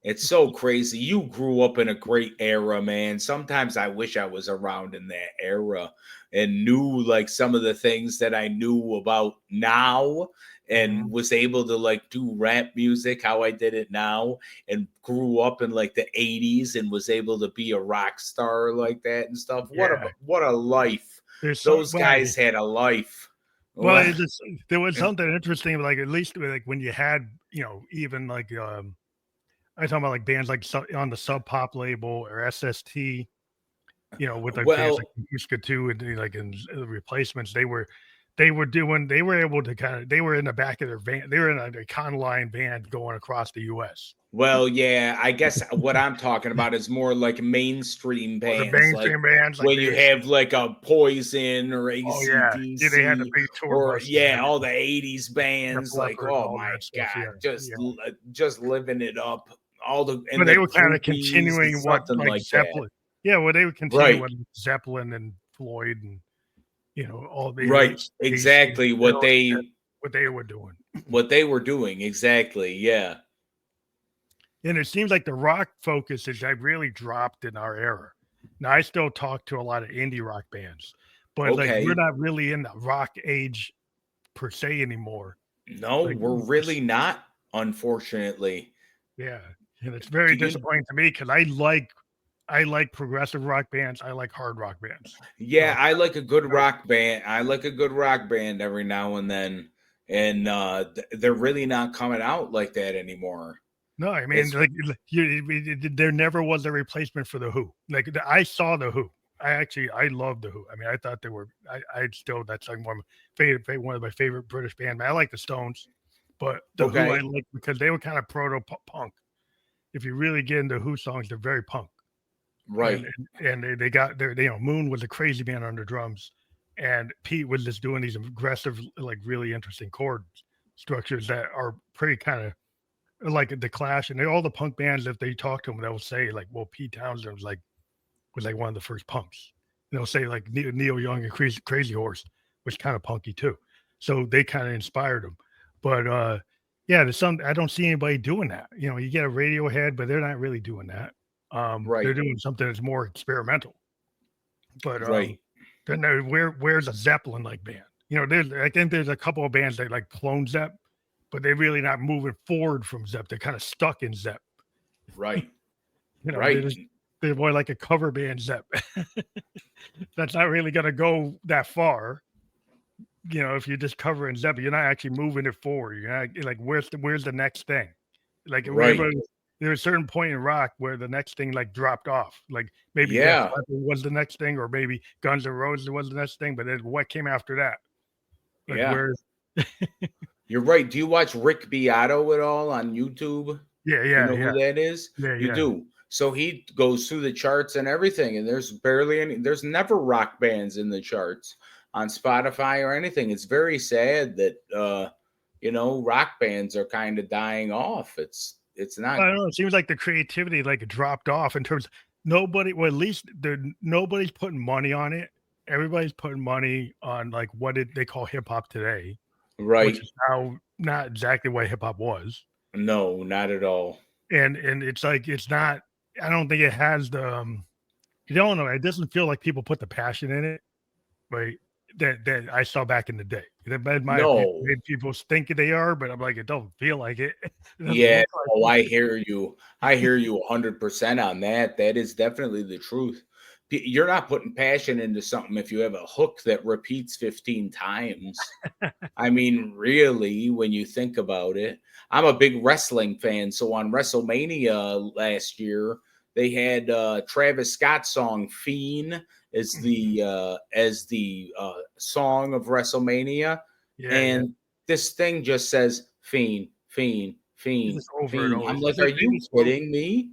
it's so crazy. You grew up in a great era, man. Sometimes I wish I was around in that era and knew like some of the things that I knew about now and was able to like do rap music how I did it now, and grew up in like the 80s and was able to be a rock star like that and stuff. Yeah. What a life. There's so Those guys had a life. well, it just, there was something interesting, like at least like when you had, even like I talking about like bands like on the Sub Pop label or SST, with like bands like Well, Muska 2 and like in the Replacements, they were able to they were in the back of their van, they were in a Econoline van going across the US. Well, yeah, I guess what I'm talking about is more like mainstream Or the bands, like mainstream bands, like when you have like a Poison or oh yeah, they had the AC, big tour or buses and all everything, the 80s bands, Def like, Leppard and oh all my that stuff. God, Yeah, yeah. just living it up. And But they the were kind of groupies and continuing what something like like that. Zeppelin. Yeah, well, they would continue Right, what Zeppelin and Floyd and all the right, AC, exactly Bills, what they were doing. what they were doing, exactly, yeah. And it seems like the rock focus is like really dropped in our era. Now I still talk to a lot of indie rock bands, but like we're Okay. not really in the rock age per se anymore. No, Like we're really not, unfortunately. yeah, and it's Do very you disappointing to me because I like progressive rock bands. I like hard rock bands. Yeah, I like a good rock band. I like a good rock band every now and then. And they're really not coming out like that anymore. No, I mean, It's like there never was a replacement for the Who. Like I saw the Who. I love the Who. I mean, I thought they were. I still that's like one of my favorite British band. I like the Stones, but the Who I okay. like because they were kind of proto punk. If you really get into Who songs, they're very punk. And Right. they got their Moon was a crazy man on the drums, and Pete was just doing these aggressive, like really interesting chord structures that are pretty kind of like the Clash and all the punk bands. If they talk to them, they'll say like, "Well, Pete Townsend was like one of the first punks." And they'll say like Neil Young and Crazy Horse was kind of punky too, so they kind of inspired them. But yeah, there's some I don't see anybody doing that. You get a Radiohead, but they're not really doing that. They're Right. doing something that's more experimental. But Right. then where's a Zeppelin like band? I think there's a couple of bands that like clone Zepp, but they're really not moving forward from Zepp. They're kind of stuck in Zepp. Right. They're Right. just they're more like a cover band Zepp. That's not really gonna go that far. If you're just covering Zepp, you're not actually moving it forward. You're not like where's the next thing? Like Right. there's a certain point in rock where the next thing like dropped off. Like maybe Def Yeah. Leppard was the next thing, or maybe Guns N' Roses was the next thing. But then what came after that? Like Yeah. where? You're right. Do you watch Rick Beato at all on YouTube? Yeah, Do you yeah, know yeah, who that is? yeah, You yeah. do. So he goes through the charts and everything, and there's never rock bands in the charts on Spotify or anything. It's very sad that rock bands are kind of dying off. It's I not don't know. It seems like the creativity like dropped off in terms. Nobody, well, at least nobody's putting money on it. Everybody's putting money on like what they call hip hop today, which right. is how not exactly what hip hop was. No, not at all. And it's like it's not. I don't think it has the. You don't know. It doesn't feel like people put the passion in it, right? That I saw back in the day. In my opinion, No. maybe people think they are, but I'm like, it don't feel like it. It doesn't Yeah. look Oh, like I it. hear you. I hear you 100% on that. That is definitely the truth. You're not putting passion into something if you have a hook that repeats 15 times. I mean, really, when you think about it, I'm a big wrestling fan. So on WrestleMania last year, they had Travis Scott's song "Fiend" as the song of WrestleMania, Yeah, yeah. and this thing just says "Fiend, Fiend, It's Fiend, just over and Fiend." over. I'm like, "Are They you just go, kidding me?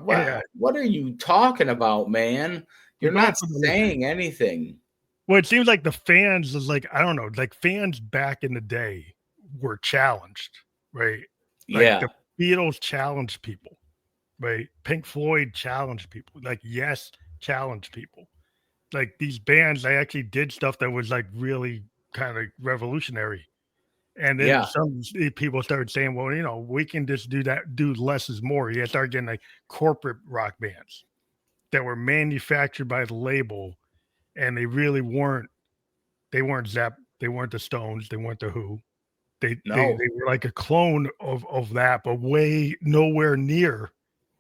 yeah. What are you talking about, man? They You're go not for the. saying anything." Well, it seems like the fans is like I don't know, like fans back in the day were challenged, right? Like Yeah, the Beatles challenged people, right? Pink Floyd challenged people. Like Yes challenged people. Like these bands, they actually did stuff that was like really kind of revolutionary. And then Yeah. some people started saying, well, we can just do less is more. You start getting like corporate rock bands that were manufactured by the label, and they really weren't. They weren't Zepp. They weren't the Stones. They weren't the Who. They No. were like a clone of that, but way nowhere near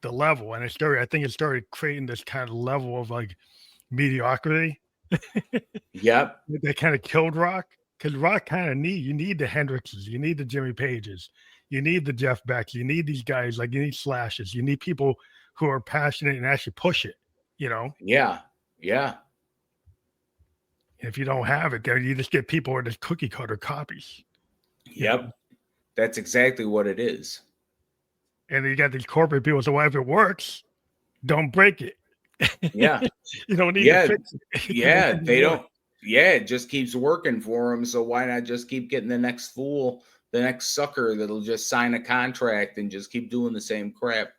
the level. And I think it started creating this kind of level of like mediocrity Yep. that kind of killed rock. Because rock kind of you need the Hendrixes, you need the Jimmy Pages, you need the Jeff Becks, you need these guys, like you need Slashes, you need people who are passionate and actually push it, Yeah. Yeah. If you don't have it there, you just get people with just cookie cutter copies. Yep. That's exactly what it is. And you got these corporate people. So if it works, don't break it. Yeah. You don't need to fix it. Yeah. They don't. Yeah. It just keeps working for them. So why not just keep getting the next fool, the next sucker that'll just sign a contract and just keep doing the same crap?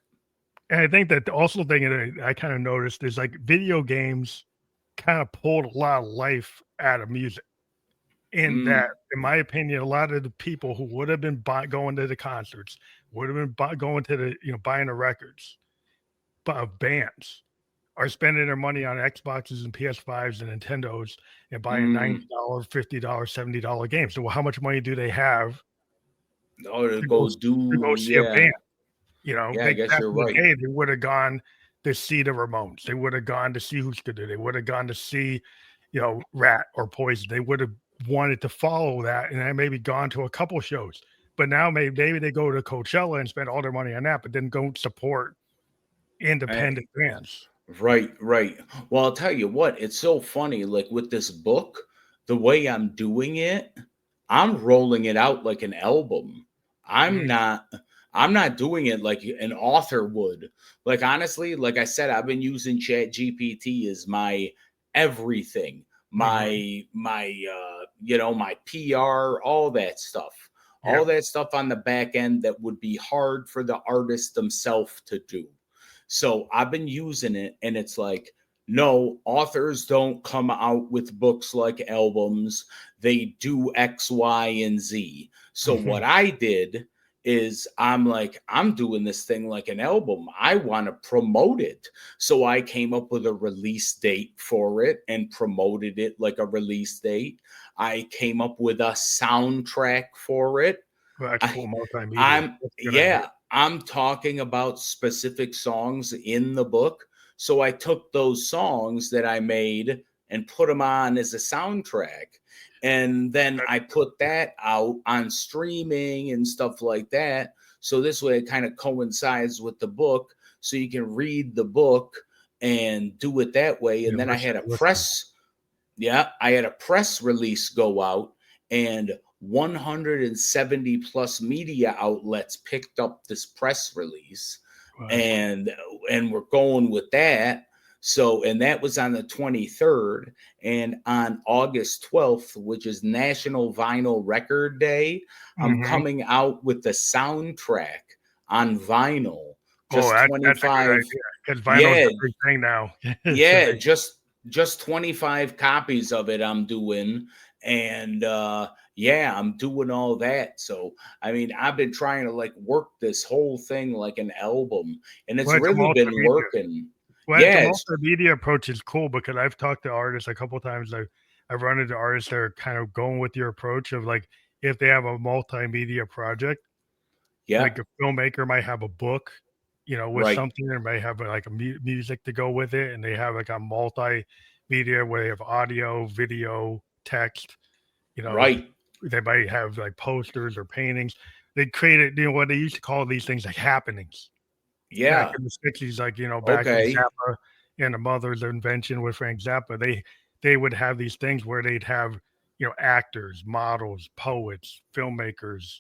And I think that also thing that I kind of noticed is like video games kind of pulled a lot of life out of music. In that, in my opinion, a lot of the people who would have been going to the concerts, would have been going to the, buying the records of bands, are spending their money on Xboxes and PS5s and Nintendos and buying $90, $50, $70 games. So how much money do they have to go see a band? I guess you're right. They would have gone to see the Ramones. They would have gone to see Husker. They would have gone to see, Rat or Poison. They would have wanted to follow that, and I maybe gone to a couple shows. But now maybe they go to Coachella and spend all their money on that, but then don't support independent bands. Right. Well, I'll tell you what, it's so funny. Like with this book, the way I'm doing it, I'm rolling it out like an album. I'm not doing it like an author would. Like, honestly, like I said, I've been using ChatGPT as my everything, my PR, all that stuff. All that stuff on the back end that would be hard for the artist themselves to do. So I've been using it, and it's like, no, authors don't come out with books like albums. They do X, Y, and Z. So what I did is I'm doing this thing like an album. I want to promote it. So I came up with a release date for it and promoted it like a release date. I came up with a soundtrack for it. Well, that's cool multimedia. I'm talking about specific songs in the book. So I took those songs that I made and put them on as a soundtrack. And then I put that out on streaming and stuff like that. So this way it kind of coincides with the book. So you can read the book and do it that way. And then I had a press release go out, and 170 plus media outlets picked up this press release. Wow. And we're going with that. So, and that was on the 23rd, and on August 12th, which is National Vinyl Record Day, I'm coming out with the soundtrack on vinyl. Just 25. Because vinyl is a big thing now. Just 25 copies of it I'm doing. And I'm doing all that. So, I mean, I've been trying to like work this whole thing like an album, and it's really been working. Well, the multimedia approach is cool because I've talked to artists a couple of times. I've run into artists that are kind of going with your approach of like, if they have a multimedia project, like a filmmaker might have a book, with something, and might have like a music to go with it. And they have like a multimedia where they have audio, video, text, they might have like posters or paintings. They created, what they used to call these things like happenings. Yeah. Back in the 60s, like, back in Zappa and the Mother's Invention with Frank Zappa, they would have these things where they'd have, actors, models, poets, filmmakers,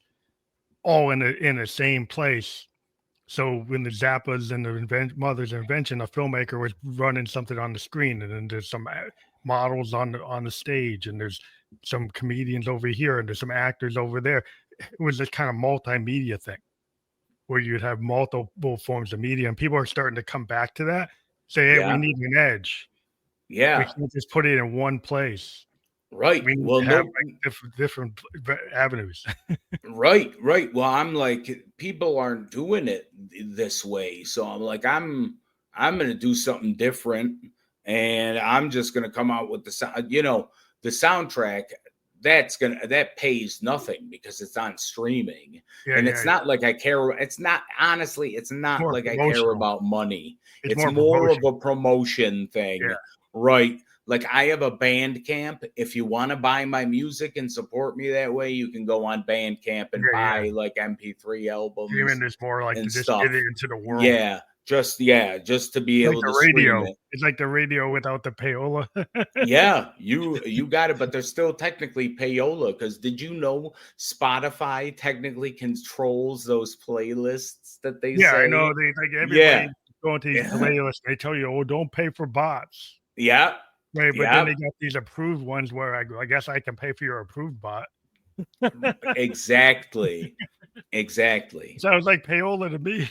all in the same place. So when the Zappas and the Mother's Invention, a filmmaker was running something on the screen, and then there's some models on the stage, and there's some comedians over here, and there's some actors over there. It was this kind of multimedia thing, where you'd have multiple forms of media, and people are starting to come back to that. Say, hey, we need an edge. Yeah. We can't just put it in one place. Right. We need Well, to have no. like different avenues. Right, right. Well, I'm like, people aren't doing it this way. So I'm like, I'm gonna do something different, and I'm just gonna come out with the sound, the soundtrack. That pays nothing because it's on streaming. Yeah, And yeah, it's yeah. not like I care. It's not, honestly, it's It's not more like I care promotional. about money. It's It's more more of promotion. a promotion thing. Yeah, Right. Like, I have a Bandcamp. If you want to buy my music and support me that way, you can go on Bandcamp and yeah, yeah. buy like MP3 albums Streaming is more like to and just get it stuff. into the world. Yeah, just to be Like able the to stream radio. it. It's like the radio without the payola. Yeah, you got it, but there's still technically payola, because did you know Spotify technically controls those playlists that they Yeah, I know. say? They like everybody Yeah. going to these playlists. They tell you, "Oh, don't pay for bots." Yeah. Right, but then Yeah. they got these approved ones where I go, I guess I can pay for your approved bot. Exactly. Exactly. Sounds like payola to me.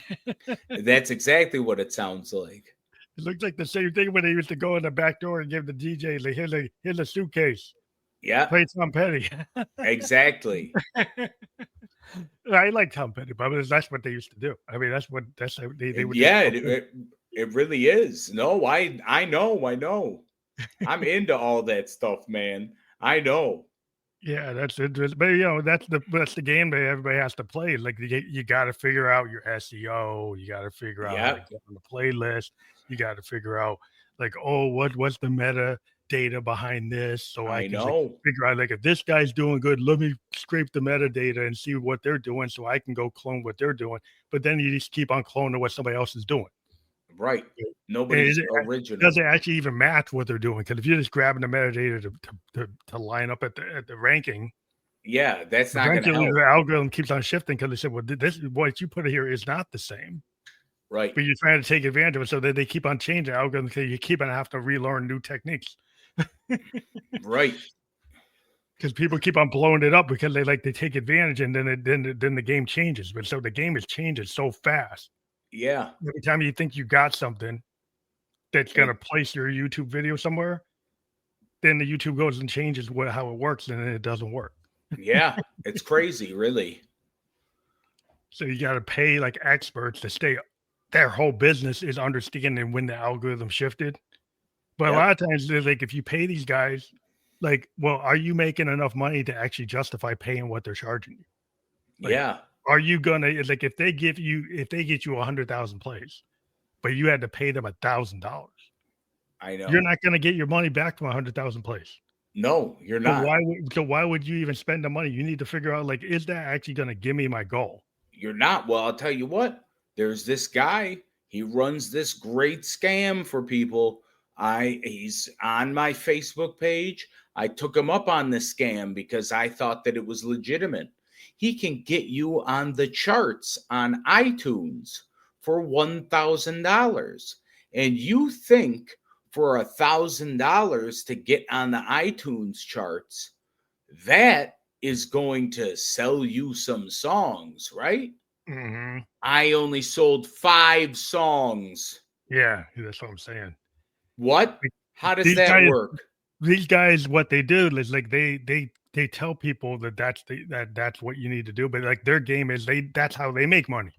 That's exactly what it sounds like. It looks like the same thing when they used to go in the back door and give the DJ, like, here's a suitcase. Yeah, Play Tom Petty. exactly. I like Tom Petty, but that's what they used to do. I mean, that's how they would just Yeah, go it really is. No, I know. I'm into all that stuff, man. I know. yeah, that's interesting. But that's the game that everybody has to play. Like you got to figure out your SEO. You got to figure out how to Yeah, get on the playlist. You got to figure out like, oh, what's the meta data behind this, so I I can like know. figure out like if this guy's doing good, let me scrape the metadata and see what they're doing, so I can go clone what they're doing. But then you just keep on cloning what somebody else is doing. Right. And Nobody's does original. it actually even match what they're doing? Because if you're just grabbing the metadata to line up at the ranking, Yeah, that's not going to eventually help. the algorithm keeps on shifting because they said, well, this what you put here is not the same. Right. But you're trying to take advantage of it, so that they keep on changing algorithms. So you keep on having to relearn new techniques Right. because people keep on blowing it up because they take advantage, and then the game changes. But so the game is changing so fast. Yeah. Every time you think you got something that's going to It- place your YouTube video somewhere, then the YouTube goes and changes how it works, and then it doesn't work. yeah. It's crazy, really. So you got to pay like experts to stay. Their whole business is understanding when the algorithm shifted. But a Yep. lot of times, they're like, if you pay these guys, like, well, are you making enough money to actually justify paying what they're charging you? Like, Yeah. are you gonna like if they get you 100,000 plays, but you had to pay them $1,000, I know. you're not gonna get your money back from 100,000 plays. No, you're So not. why would you even spend the money? You need to figure out like, is that actually gonna give me my goal? You're not. Well, I'll tell you what. There's this guy. He runs this great scam for people. He's on my Facebook page. I took him up on this scam because I thought that it was legitimate. He can get you on the charts on iTunes for $1,000. And you think for $1,000 to get on the iTunes charts, that is going to sell you some songs, right? Mm-hmm. I only sold 5 songs. Yeah, that's what I'm saying. What? How does These that guys, work? what they do is like they tell people that that's what you need to do, but like their game is that's how they make money.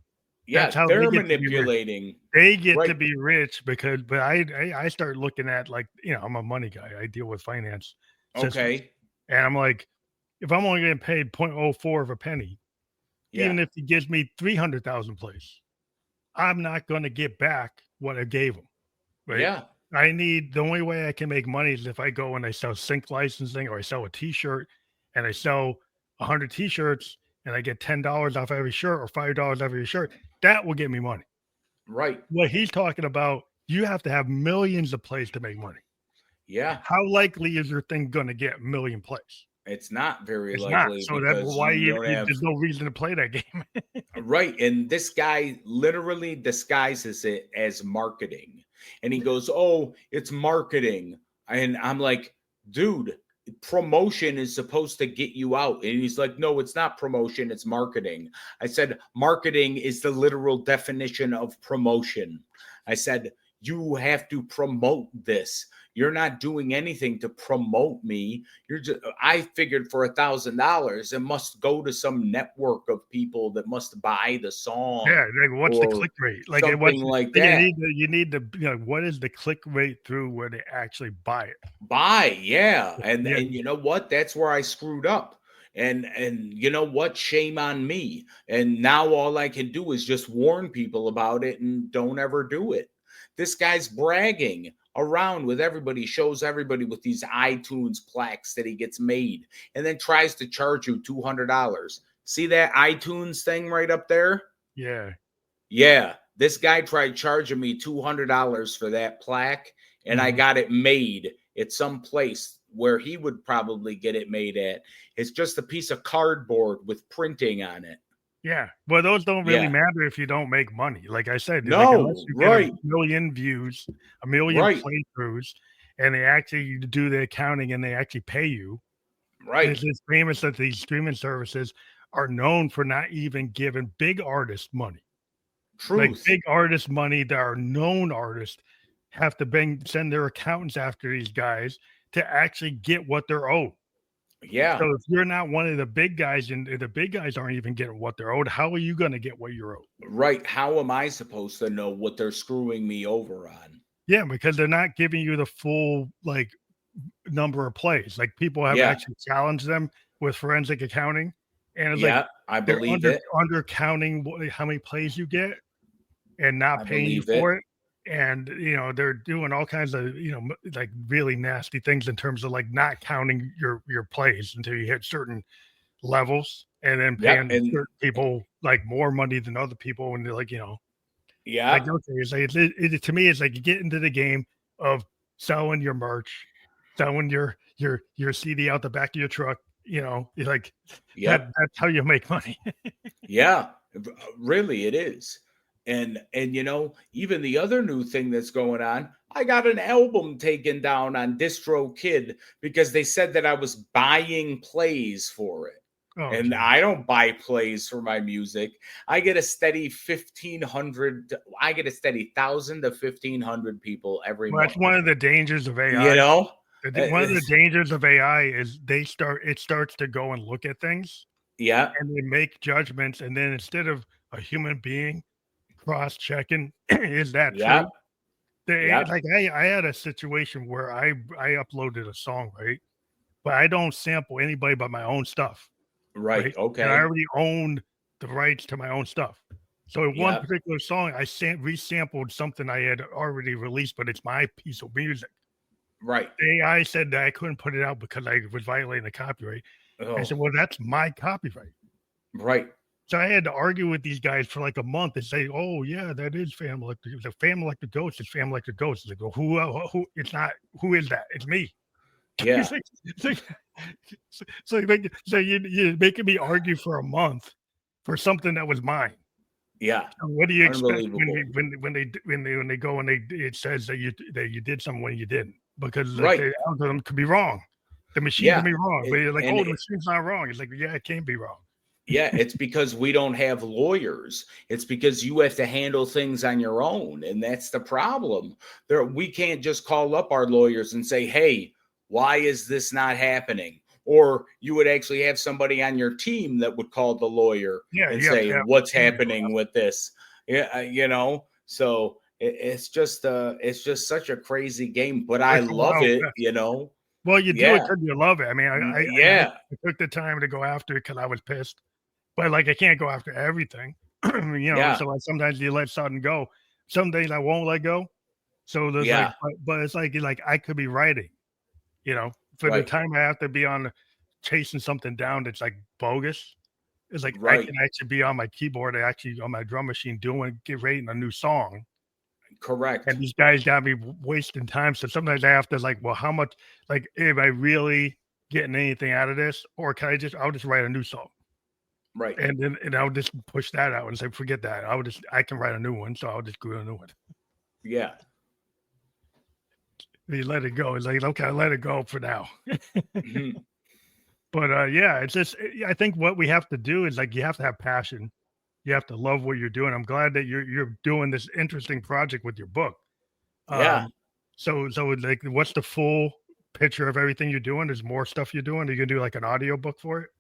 That's Yeah, how they they're get to be rich. manipulating. They get to Right. be rich but I start looking at like, I'm a money guy. I deal with finance systems. Okay. And I'm like, if I'm only getting paid 0.04 of a penny, even Yeah. if he gives me 300,000 plays, I'm not going to get back what I gave him. Right. Yeah. The only way I can make money is if I go and I sell sync licensing, or I sell a t-shirt and I sell 100 t-shirts and I get $10 off every shirt or $5 off every shirt. That will get me money. Right. What he's talking about, you have to have millions of plays to make money. Yeah. How likely is your thing going to get a million plays? It's not very It's likely. not. So because there's no reason to play that game. Right. And this guy literally disguises it as marketing. And he goes, "Oh, it's marketing." And I'm like, "Dude, promotion is supposed to get you out." And he's like, "No, it's not promotion, it's marketing." I said, "Marketing is the literal definition of promotion." I said, "You have to promote this. You're not doing anything to promote me. I figured for $1,000, it must go to some network of people that must buy the song. Yeah, like what's the or click rate? Like something like you that. need to what is the click rate through where they actually buy it? Yeah. And Yeah, you know what? That's where I screwed up. And you know what? Shame on me. And now all I can do is just warn people about it and don't ever do it. This guy's bragging around with everybody, shows everybody with these iTunes plaques that he gets made, and then tries to charge you $200. See that iTunes thing right up there? yeah. Yeah, this guy tried charging me $200 for that plaque, and I got it made at some place where he would probably get it made at. It's just a piece of cardboard with printing on it. Yeah. Well, those don't really Yeah. matter if you don't make money. Like I said, like No, unless you get right, a million views, a million right, playthroughs, and they actually do the accounting and they actually pay you. right. It's famous that these streaming services are known for not even giving big artists money. Like Truth. big artist money that are known artists have to send their accountants after these guys to actually get what they're owed. Yeah, So if you're not one of the big guys and the big guys aren't even getting what they're owed, how are you going to get what you're owed? right. How am I supposed to know what they're screwing me over on? Yeah, because they're not giving you the full like number of plays. Like people have Yeah, actually challenged them with forensic accounting, and it's like yeah, I they're believe it. under counting how many plays you get and not I paying you believe it. for it. And they're doing all kinds of like really nasty things in terms of like not counting your plays until you hit certain levels, and then Yeah, paying and certain people like more money than other people, and they're like like yeah, okay, it's like to me it's like you get into the game of selling your merch, selling your CD out the back of your truck. It's like yep. that's how you make money. Yeah, really it is. And even the other new thing that's going on, I got an album taken down on DistroKid because they said that I was buying plays for it. Oh, And geez. I don't buy plays for my music. I get a steady 1,500, I get a steady 1,000 to 1,500 people every Well, month. that's one of the dangers of AI. You know? One of the dangers of AI is it starts to go and look at things Yeah. and they make judgments, and then instead of a human being cross-checking, is that Yeah. true? Yeah. Like I had a situation where I uploaded a song, right? But I don't sample anybody but my own stuff. Right. And I Okay. already owned the rights to my own stuff. So in one Yeah. particular song, I resampled something I had already released, but it's my piece of music. Right. AI said that I couldn't put it out because I was violating the copyright. I said, Oh, well, that's my copyright. right. So I had to argue with these guys for like a month and say, "Oh yeah, that is Family Like the Family Like the Ghost. It's Family Like the Ghost." They go, "Who? It's not. Who is that? It's me." Yeah. So you're making me argue for a month for something that was mine. Yeah. And what do you expect Unbelievable. when they go and it says that you did something when you didn't, because Right. the algorithm could be wrong, the machine Yeah. can be wrong, but you're like, And oh, the machine's not wrong. It's like, yeah, it can't be wrong. yeah, it's because we don't have lawyers. It's because you have to handle things on your own, and that's the problem. We can't just call up our lawyers and say, "Hey, why is this not happening?" Or you would actually have somebody on your team that would call the lawyer Yeah, and you have say, to have "What's a team to go happening with this?" Yeah. So it's just such a crazy game, but I It's a love wild it. west. Well, you do it Yeah, because you love it. I mean, yeah, I took the time to go after it because I was pissed, but like I can't go after everything, yeah, So like sometimes you let something go. Some days I won't let go. So there's like, yeah. but it's like I could be writing, for the Right, time I have to be on chasing something down that's like bogus. It's like I right. can actually be on my keyboard, actually on my drum machine writing a new song. Correct. And these guys got me wasting time. So sometimes I have to like, well, how much, like, am I really getting anything out of this? Or I'll just write a new song. Right. And I'll just push that out and say, forget that. I can write a new one. So I'll just do a new one. Yeah. You let it go. It's like, okay, let it go for now. Mhm. But yeah, it's just, I think what we have to do is like, you have to have passion. You have to love what you're doing. I'm glad that you're doing this interesting project with your book. Yeah. Um, So like, what's the full picture of everything you're doing? There's more stuff you're doing. Are you gonna do like an audio book for it?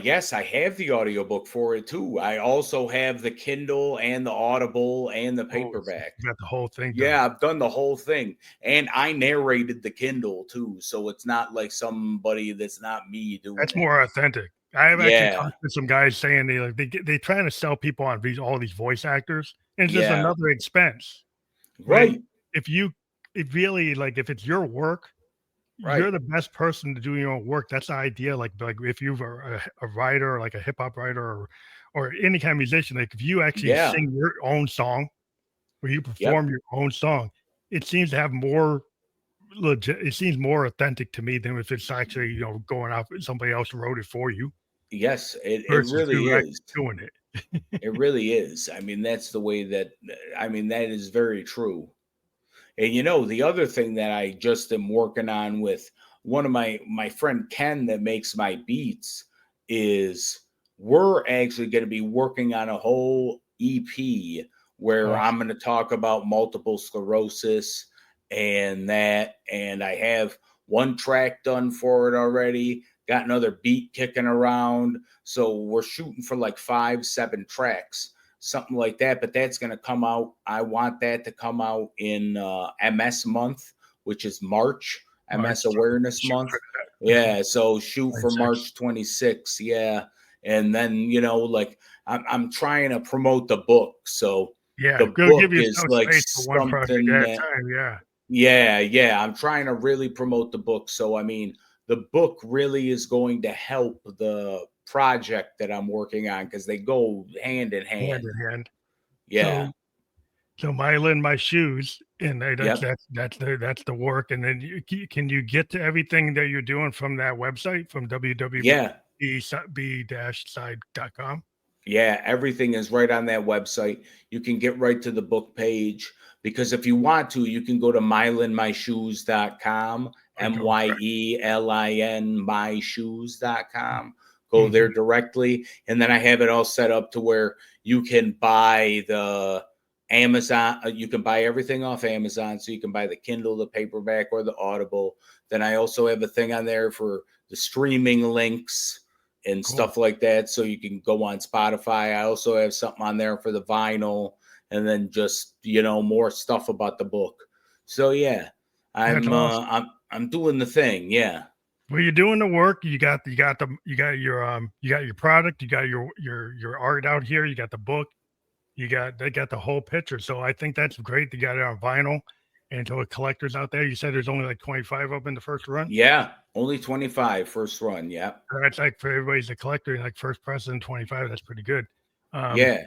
Yes, I have the audiobook for it too. I also have the Kindle and the Audible and the Oh, so paperback. you got the whole thing done. Yeah, I've done the whole thing. And I narrated the Kindle too. So it's not like somebody that's not me doing That's it. more authentic. I have actually Yeah. talked to some guys saying they trying to sell people on all these voice actors, and it's just Yeah. another expense. Right. When if really, like, if it's your work, Right. you're the best person to do your own work. That's the idea. Like if you're a writer, like a hip hop writer, or any kind of musician, like if you actually Yeah. sing your own song or you perform Yep. your own song, it seems to have more legit. It seems more authentic to me than if it's actually, going out, somebody else wrote it for you Yes, it versus really you is. actually doing it. It really is. I mean, that's the way that, that is very true. And the other thing that I just am working on with one of my friend Ken that makes my beats is we're actually going to be working on a whole EP where I'm going to talk about multiple sclerosis and that. And I have one track done for it already, got another beat kicking around. So we're shooting for like 5-7 tracks, something like that. But that's going to come out. I want that to come out in MS month, which is March, MS Awareness Month. Yeah. So shoot for March 26th. Yeah. And then, like I'm trying to promote the book. So Yeah, the go book give is yourself like space for one project something at a that, time. Yeah. yeah. I'm trying to really promote the book. So, the book really is going to help the project that I'm working on because they go hand in hand. Hand in hand. Yeah. So Myelin My Shoes, and Yep. that's the work. And then can you get to everything that you're doing from that website, from Yeah. www.b-cide.com? Yeah. Everything is right on that website. You can get right to the book page because if you want to, you can go to myelinmyshoes.com, MYELIN myshoes.com. Go there directly. And then I have it all set up to where you can buy the Amazon. You can buy everything off Amazon. So you can buy the Kindle, the paperback, or the Audible. Then I also have a thing on there for the streaming links and stuff like that. So you can go on Spotify. I also have something on there for the vinyl and then just, more stuff about the book. So yeah, I'm doing the thing. Yeah. Well, you're doing the work. You got your product. You got your art out here. You got the book. They got the whole picture. So I think that's great. They got it on vinyl, and to collectors out there, you said there's only like 25 of them in the first run. Yeah, only 25 first run. Yeah, that's like for everybody's a collector. Like first press and 25. That's pretty good. Yeah.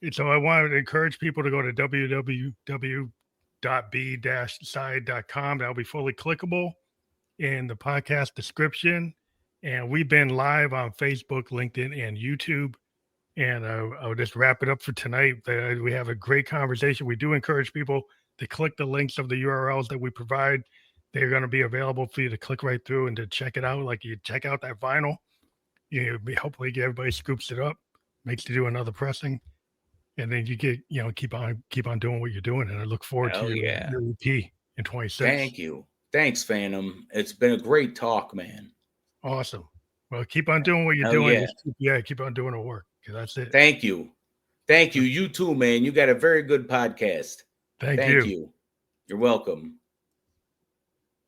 And so I want to encourage people to go to www.b-cide.com. That'll be fully clickable in the podcast description. And we've been live on Facebook, LinkedIn, and YouTube. And I'll just wrap it up for tonight. We have a great conversation. We do encourage people to click the links of the URLs that we provide. They're going to be available for you to click right through and to check it out. Like you check out that vinyl. Hopefully everybody scoops it up, makes you do another pressing. And then you get, keep on doing what you're doing. And I look forward to your EP in 26. Thank you. Thanks, Phantom. It's been a great talk, man. Awesome. Well, keep on doing what you're doing. Keep on doing the work. That's it. Thank you. Thank you. You too, man. You got a very good podcast. Thank you. You're welcome.